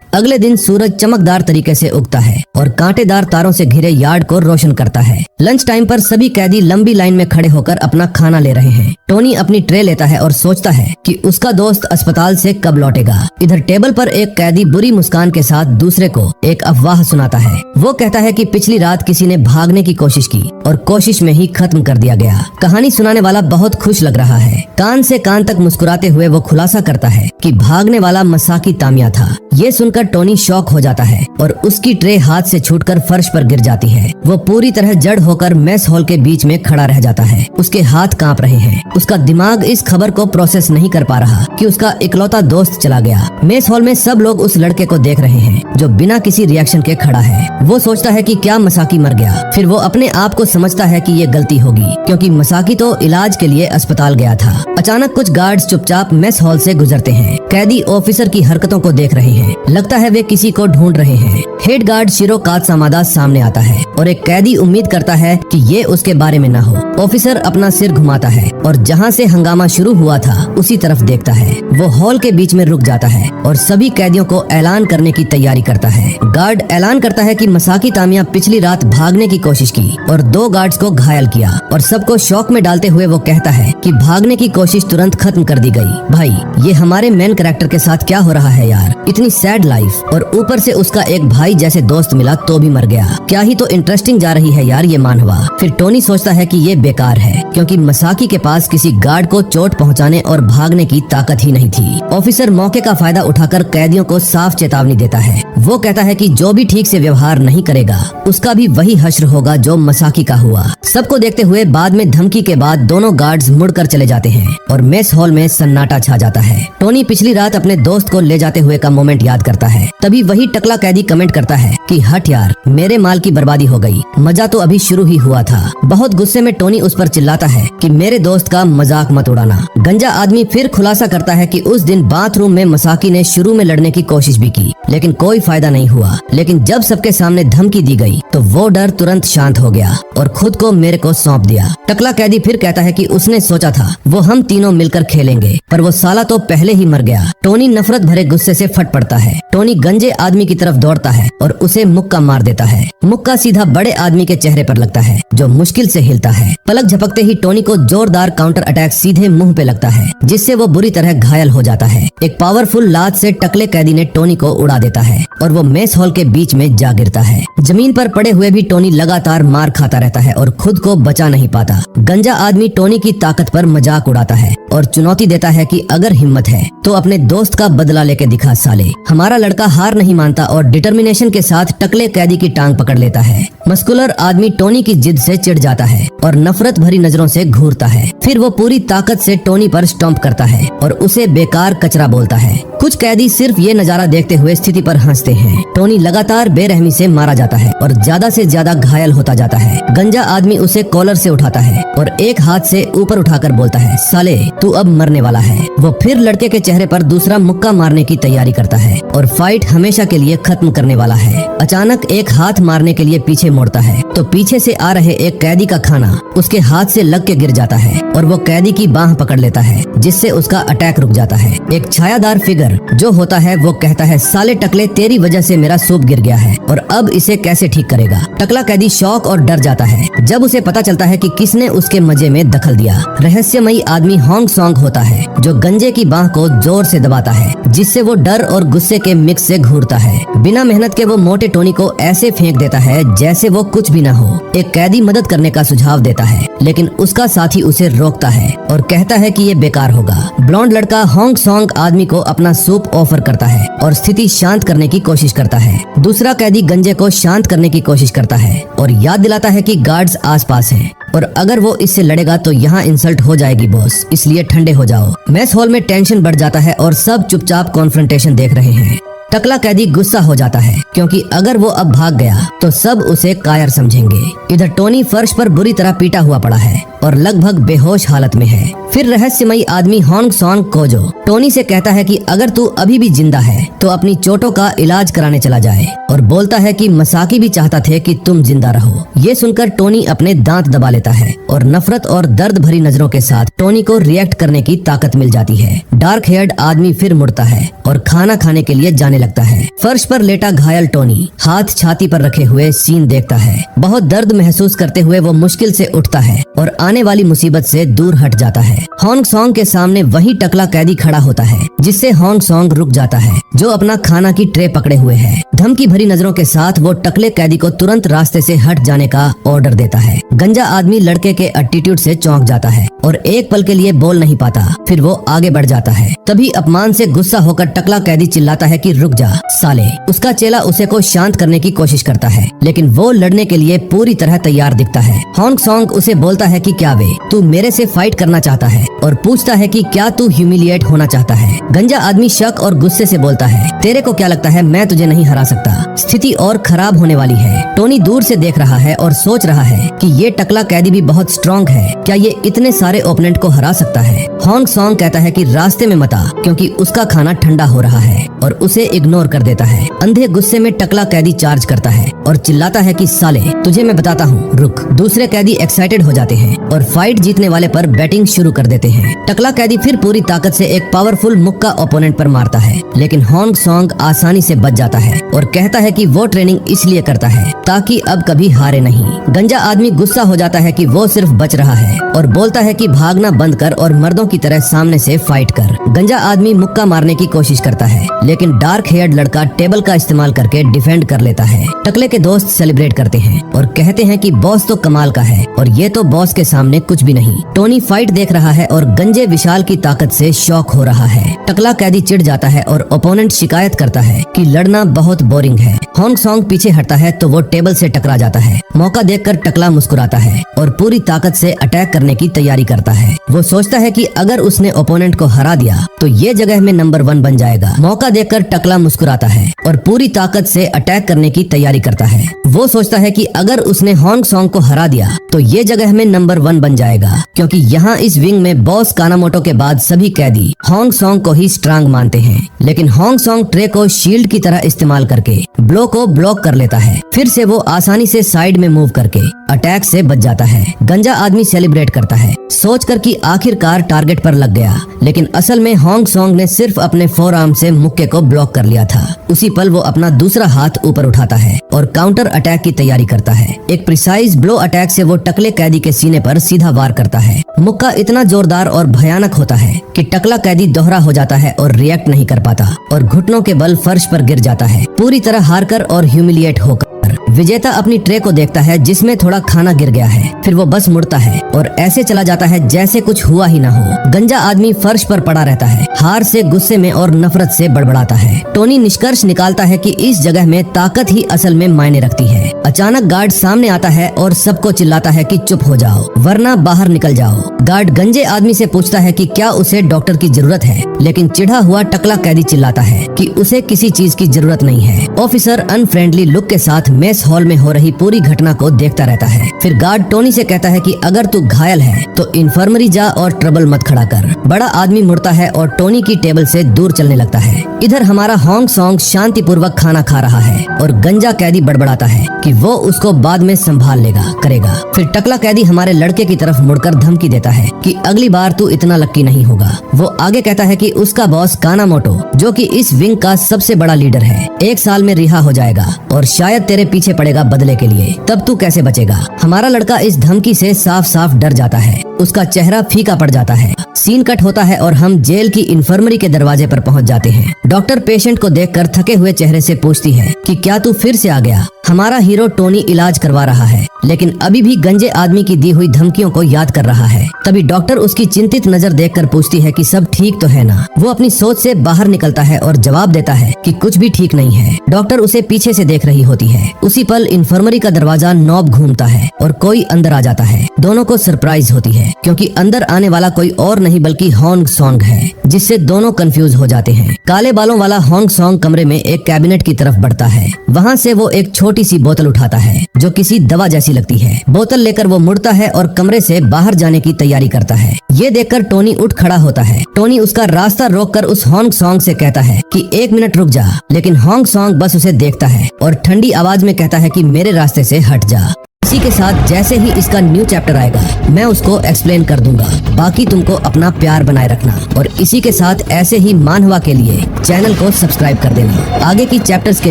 अगले दिन सूरज चमकदार तरीके से उगता है और कांटेदार तारों से घिरे यार्ड को रोशन करता है। लंच टाइम पर सभी कैदी लंबी लाइन में खड़े होकर अपना खाना ले रहे हैं। टोनी अपनी ट्रे लेता है और सोचता है कि उसका दोस्त अस्पताल से कब लौटेगा। इधर टेबल पर एक कैदी बुरी मुस्कान के साथ दूसरे को एक अफवाह सुनाता है। वो कहता है कि पिछली रात किसी ने भागने की कोशिश की और कोशिश में ही खत्म कर दिया गया। कहानी सुनाने वाला बहुत खुश लग रहा है। कान से कान तक मुस्कुराते हुए वो खुलासा करता है कि भागने वाला मसाकी तामिया था। ये सुनकर टोनी शॉक हो जाता है और उसकी ट्रे हाथ से छूटकर फर्श पर गिर जाती है। वो पूरी तरह जड़ होकर मेस हॉल के बीच में खड़ा रह जाता है। उसके हाथ कांप रहे हैं। उसका दिमाग इस खबर को प्रोसेस नहीं कर पा रहा कि उसका इकलौता दोस्त चला गया। मेस हॉल में सब लोग उस लड़के को देख रहे हैं जो बिना किसी रिएक्शन के खड़ा है। वो सोचता है कि क्या मसाकी मर गया। फिर वो अपने आप को समझता है कि ये गलती होगी, क्योंकि मसाकी तो इलाज के लिए अस्पताल गया था। अचानक कुछ गार्ड्स चुपचाप मेस हॉल से गुजरते हैं। कैदी ऑफिसर की हरकतों को देख रहे हैं। लगता है वे किसी को ढूंढ रहे हैं। हेड गार्ड शिरो कात्सामादा सामने आता है और एक कैदी उम्मीद करता है कि ये उसके बारे में न हो। ऑफिसर अपना सिर घुमाता है और जहाँ से हंगामा शुरू हुआ था उसी तरफ देखता है। वो हॉल के बीच में रुक जाता है और सभी कैदियों को ऐलान करने की तैयारी करता है। गार्ड ऐलान करता है कि मसाकी तामिया पिछली रात भागने की कोशिश की और 2 गार्ड्स को घायल किया, और सबको शौक में डालते हुए वो कहता है कि भागने की कोशिश तुरंत खत्म कर दी गई। भाई, ये हमारे मेन कैरेक्टर के साथ क्या हो रहा है यार, इतनी सैड लाइफ, और ऊपर से उसका एक भाई जैसे दोस्त मिला तो भी मर गया। क्या ही तो इंटरेस्टिंग जा रही है यार ये मानवा। फिर टोनी सोचता है कि ये बेकार है, क्योंकि मसाकी के पास किसी गार्ड को चोट पहुंचाने और भागने की ताकत ही नहीं। नहीं थी। ऑफिसर मौके का फायदा उठाकर कैदियों को साफ चेतावनी देता है। वो कहता है कि जो भी ठीक से व्यवहार नहीं करेगा उसका भी वही हश्र होगा जो मसाकी का हुआ। सबको देखते हुए बाद में धमकी के बाद दोनों गार्ड्स मुड़कर चले जाते हैं और मेस हॉल में सन्नाटा छा जाता है। टोनी पिछली रात अपने दोस्त को ले जाते हुए का मोमेंट याद करता है। तभी वही टकला कैदी कमेंट करता है कि हट यार, मेरे माल की बर्बादी हो गई, मजा तो अभी शुरू ही हुआ था। बहुत गुस्से में टोनी उस पर चिल्लाता है कि मेरे दोस्त का मजाक मत उड़ाना। गंजा आदमी फिर खुलासा करता है कि उस दिन बाथरूम में मसाकी ने शुरू में लड़ने की कोशिश भी की लेकिन कोई फायदा नहीं हुआ। लेकिन जब सबके सामने धमकी दी गई तो वो डर तुरंत शांत हो गया और खुद को मेरे को सौंप दिया। टकला कैदी फिर कहता है कि उसने सोचा था वो हम तीनों मिलकर खेलेंगे पर वो साला तो पहले ही मर गया। टोनी नफरत भरे गुस्से से फट पड़ता है। टोनी गंजे आदमी की तरफ दौड़ता है और उसे मुक्का मार देता है। मुक्का सीधा बड़े आदमी के चेहरे पर लगता है जो मुश्किल से हिलता है। पलक झपकते ही टोनी को जोरदार काउंटर अटैक सीधे मुंह पे लगता है जिससे वो बुरी तरह घायल हो जाता है। एक पावरफुल लात से टकले कैदी ने टोनी को उड़ा देता है और वो मेस हॉल के बीच में जा गिरता है। जमीन पर पड़े हुए भी टोनी लगातार मार खाता रहता है और खुद को बचा नहीं पाता। गंजा आदमी टोनी की ताकत पर मजाक उड़ाता है और चुनौती देता है कि अगर हिम्मत है तो अपने दोस्त का बदला लेके दिखा साले। हमारा लड़का हार नहीं मानता और डिटर्मिनेशन के साथ टकले कैदी की टांग पकड़ लेता है। मस्कुलर आदमी टोनी की जिद से चिढ़ जाता है और नफरत भरी नजरों से घूरता है। फिर वो पूरी ताकत से टोनी पर स्टॉम्प करता है और उसे बेकार कचरा बोलता है। कुछ कैदी सिर्फ ये नजारा देखते हुए स्थिति पर हंसते हैं। टोनी लगातार बेरहमी से मारा जाता है और ज्यादा से ज्यादा घायल होता जाता है। गंजा आदमी उसे कॉलर से उठाता है और एक हाथ से ऊपर उठाकर बोलता है, साले तू अब मरने वाला है। वो फिर लड़के के चेहरे पर दूसरा मुक्का मारने की तैयारी करता है और फाइट हमेशा के लिए खत्म करने वाला है। अचानक एक हाथ मारने के लिए पीछे मुड़ता है तो पीछे से आ रहे एक कैदी का खाना उसके हाथ से लग के गिर जाता है और वो कैदी की बाह पकड़ लेता है जिससे उसका अटैक रुक जाता है। एक छायादार फिगर जो होता है वो कहता है, साले टकले तेरी वजह से मेरा सूप गिर गया है और अब इसे कैसे ठीक करेगा। टकला कैदी शौक और डर जाता है जब उसे पता चलता है कि किसने उसके मजे में दखल दिया। रहस्यमयी आदमी होंग सॉन्ग होता है जो गंजे की बाह को जोर से दबाता है जिससे वो डर और गुस्से के मिक्स से घूरता है। बिना मेहनत के वो मोटे टोनी को ऐसे फेंक देता है जैसे वो कुछ भी न हो। एक कैदी मदद करने का सुझाव देता है लेकिन उसका साथी उसे रोकता है और कहता है कि ये बेकार होगा। ब्लॉन्ड लड़का होंग सॉन्ग आदमी को अपना सूप ऑफर करता है और स्थिति शांत करने की कोशिश करता है। दूसरा कैदी गंजे को शांत करने की कोशिश करता है और याद दिलाता है कि गार्ड्स आसपास हैं और अगर वो इससे लड़ेगा तो यहाँ इंसल्ट हो जाएगी बॉस, इसलिए ठंडे हो जाओ। मेस हॉल में टेंशन बढ़ जाता है और सब चुपचाप कॉन्फ्रंटेशन देख रहे हैं। टकला कैदी गुस्सा हो जाता है क्योंकि अगर वो अब भाग गया तो सब उसे कायर समझेंगे। इधर टोनी फर्श पर बुरी तरह पीटा हुआ पड़ा है और लगभग बेहोश हालत में है। फिर रहस्यमयी आदमी होंग सॉन्ग कोजो टोनी से कहता है कि अगर तू अभी भी जिंदा है तो अपनी चोटों का इलाज कराने चला जाए और बोलता है कि मसाकी भी चाहता थे कि तुम जिंदा रहो। ये सुनकर टोनी अपने दांत दबा लेता है और नफरत और दर्द भरी नजरों के साथ टोनी को रिएक्ट करने की ताकत मिल जाती है। डार्क हेयर्ड आदमी फिर मुड़ता है और खाना खाने के लिए जाने लगता है। फर्श पर लेटा घायल टोनी हाथ छाती पर रखे हुए सीन देखता है। बहुत दर्द महसूस करते हुए वो मुश्किल से उठता है और आने वाली मुसीबत से दूर हट जाता है। होंग सॉन्ग के सामने वही टकला कैदी खड़ा होता है जिससे होंग सॉन्ग रुक जाता है जो अपना खाना की ट्रे पकड़े हुए है। धमकी भरी नजरों के साथ वो टकले कैदी को तुरंत रास्ते से हट जाने का ऑर्डर देता है। गंजा आदमी लड़के के एटीट्यूड से चौंक जाता है और एक पल के लिए बोल नहीं पाता। फिर वो आगे बढ़ जाता है। तभी अपमान से गुस्सा होकर टकला कैदी चिल्लाता है कि रुक जा साले। उसका चेला उसे को शांत करने की कोशिश करता है लेकिन वो लड़ने के लिए पूरी तरह तैयार दिखता है। होंग सॉन्ग उसे बोलता है कि क्या वे तू मेरे से फाइट करना चाहता है और पूछता है कि क्या तू ह्यूमिलिएट होना चाहता है। गंजा आदमी शक और गुस्से से बोलता है, तेरे को क्या लगता है मैं तुझे नहीं हरा सकता। स्थिति और खराब होने वाली है। टोनी दूर से देख रहा है और सोच रहा है कि ये टकला कैदी भी बहुत स्ट्रॉन्ग है, क्या ये इतने सारे ओपोनेंट को हरा सकता है। होंग सॉन्ग कहता है कि रास्ते में मत आ क्योंकि उसका खाना ठंडा हो रहा है और उसे इग्नोर कर देता है। अंधे गुस्से में टकला कैदी चार्ज करता है और चिल्लाता है कि साले तुझे मैं बताता हूँ रुक। दूसरे कैदी एक्साइटेड हो जाते हैं और फाइट जीतने वाले पर बैटिंग शुरू कर देते हैं। टकला कैदी फिर पूरी ताकत से एक पावरफुल मुक्का ओपोनेंट पर मारता है लेकिन होंग सॉन्ग आसानी से बच जाता है और कहता है कि वो ट्रेनिंग इसलिए करता है ताकि अब कभी हारे नहीं। गंजा आदमी गुस्सा हो जाता है कि वो सिर्फ बच रहा है और बोलता है कि भागना बंद कर और मर्दों की तरह सामने से फाइट कर। गंजा आदमी मुक्का मारने की कोशिश करता है लेकिन डार्क हेयर्ड लड़का टेबल का इस्तेमाल करके डिफेंड कर लेता है। टकले के दोस्त सेलिब्रेट करते हैं और कहते हैं कि बॉस तो कमाल का है और ये तो बॉस के सामने कुछ भी नहीं। टोनी फाइट देख रहा है और गंजे विशाल की ताकत से शॉक हो रहा है। टकला कैदी चिढ़ जाता है और ओपोनेंट शिकायत करता है कि लड़ना बहुत बोरिंग है। हॉन्ग सॉन्ग पीछे हटता है तो वो टेबल से टकरा जाता है। मौका देखकर टकला मुस्कुराता है और पूरी ताकत से अटैक करने की तैयारी करता है। वो सोचता है कि अगर उसने ओपोनेंट को हरा दिया तो ये जगह में नंबर 1 बन जाएगा। मौका देखकर टकला मुस्कुराता है और पूरी ताकत से अटैक करने की तैयारी करता है। वो सोचता है कि अगर उसने हॉन्ग सॉन्ग को हरा दिया तो ये जगह में नंबर 1 बन जाएगा, क्योंकि यहाँ इस विंग में बॉस कानामोटो के बाद सभी कैदी हॉन्ग सॉन्ग को ही स्ट्रांग मानते हैं। लेकिन हॉन्ग सॉन्ग ट्रे को शील्ड की तरह इस्तेमाल करके ब्लो को ब्लॉक कर लेता है। फिर से वो आसानी से साइड में मूव करके अटैक से बच जाता है। गंजा आदमी सेलिब्रेट करता है सोचकर कि आखिरकार टारगेट पर लग गया, लेकिन असल में हॉन्ग सॉन्ग ने सिर्फ अपने फोर आर्म से मुक्के को ब्लॉक कर लिया था। उसी पल वो अपना दूसरा हाथ ऊपर उठाता है और काउंटर अटैक की तैयारी करता है। एक प्रिसाइज ब्लो अटैक से वो टकले कैदी के सीने पर सीधा वार करता है। मुक्का इतना जोरदार और भयानक होता है कि टकला कैदी दोहरा हो जाता है और रिएक्ट नहीं कर पाता और घुटनों के बल फर्श पर गिर जाता है। पूरी तरह हारकर और ह्यूमिलिएट होकर विजेता अपनी ट्रे को देखता है जिसमें थोड़ा खाना गिर गया है। फिर वो बस मुड़ता है और ऐसे चला जाता है जैसे कुछ हुआ ही ना हो। गंजा आदमी फर्श पर पड़ा रहता है, हार से, गुस्से में और नफरत से बड़बड़ाता है। टोनी निष्कर्ष निकालता है कि इस जगह में ताकत ही असल में मायने रखती है। अचानक गार्ड सामने आता है और सबको चिल्लाता है कि चुप हो जाओ वरना बाहर निकल जाओ। गार्ड गंजे आदमी से पूछता है कि क्या उसे डॉक्टर की जरूरत है, लेकिन चिढ़ा हुआ टकला कैदी चिल्लाता है कि उसे किसी चीज की जरूरत नहीं है। ऑफिसर अनफ्रेंडली लुक के साथ मेस हॉल में हो रही पूरी घटना को देखता रहता है। फिर गार्ड टोनी से कहता है कि अगर तू घायल है तो इन्फर्मरी जा और ट्रबल मत खड़ा कर। बड़ा आदमी मुड़ता है और टोनी की टेबल से दूर चलने लगता है। इधर हमारा हॉन्ग सॉन्ग शांतिपूर्वक खाना खा रहा है और गंजा कैदी बड़बड़ाता है कि वो उसको बाद में संभाल करेगा। फिर टकला कैदी हमारे लड़के की तरफ मुड़कर धमकी देता है कि अगली बार तू इतना लक्की नहीं होगा। वो आगे कहता है कि उसका बॉस कानामोटो, जो कि इस विंग का सबसे बड़ा लीडर है, 1 साल में रिहा हो जाएगा और शायद तेरे पीछे पड़ेगा बदले के लिए। तब तू कैसे बचेगा? हमारा लड़का इस धमकी से साफ साफ डर जाता है। उसका चेहरा फीका पड़ जाता है। सीन कट होता है और हम जेल की इन्फर्मरी के दरवाजे पर पहुंच जाते हैं। डॉक्टर पेशेंट को देखकर थके हुए चेहरे से पूछती है कि क्या तू फिर से आ गया? हमारा हीरो टोनी इलाज करवा रहा है, लेकिन अभी भी गंजे आदमी की दी हुई धमकियों को याद कर रहा है। तभी डॉक्टर उसकी चिंतित नजर देखकर पूछती है कि सब ठीक तो है ना? वो अपनी सोच से बाहर निकलता है और जवाब देता है कि कुछ भी ठीक नहीं है। डॉक्टर उसे पीछे से देख रही होती है। उसी पल इन्फर्मरी का दरवाजा नॉब घूमता है और कोई अंदर आ जाता है। दोनों को सरप्राइज होती है क्योंकि अंदर आने वाला कोई और नहीं बल्कि हॉन्ग सॉन्ग है, जिससे दोनों कंफ्यूज हो जाते हैं। काले बालों वाला हॉन्ग सॉन्ग कमरे में एक कैबिनेट की तरफ बढ़ता है। वहाँ से वो एक छोटी सी बोतल उठाता है जो किसी दवा जैसी लगती है। बोतल लेकर वो मुड़ता है और कमरे से बाहर जाने की तैयारी करता है। ये देखकर टोनी उठ खड़ा होता है। टोनी उसका रास्ता रोककर उस हॉन्ग सॉन्ग से कहता है कि 1 मिनट रुक जा, लेकिन हॉन्ग सॉन्ग बस उसे देखता है और ठंडी आवाज में कहता है कि मेरे रास्ते से हट जा। इसी के साथ जैसे ही इसका न्यू चैप्टर आएगा मैं उसको एक्सप्लेन कर दूंगा। बाकी तुमको अपना प्यार बनाए रखना और इसी के साथ ऐसे ही मानवा के लिए चैनल को सब्सक्राइब कर देना। आगे की चैप्टर्स के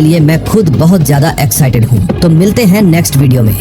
लिए मैं खुद बहुत ज्यादा एक्साइटेड हूँ। तो मिलते हैं नेक्स्ट वीडियो में।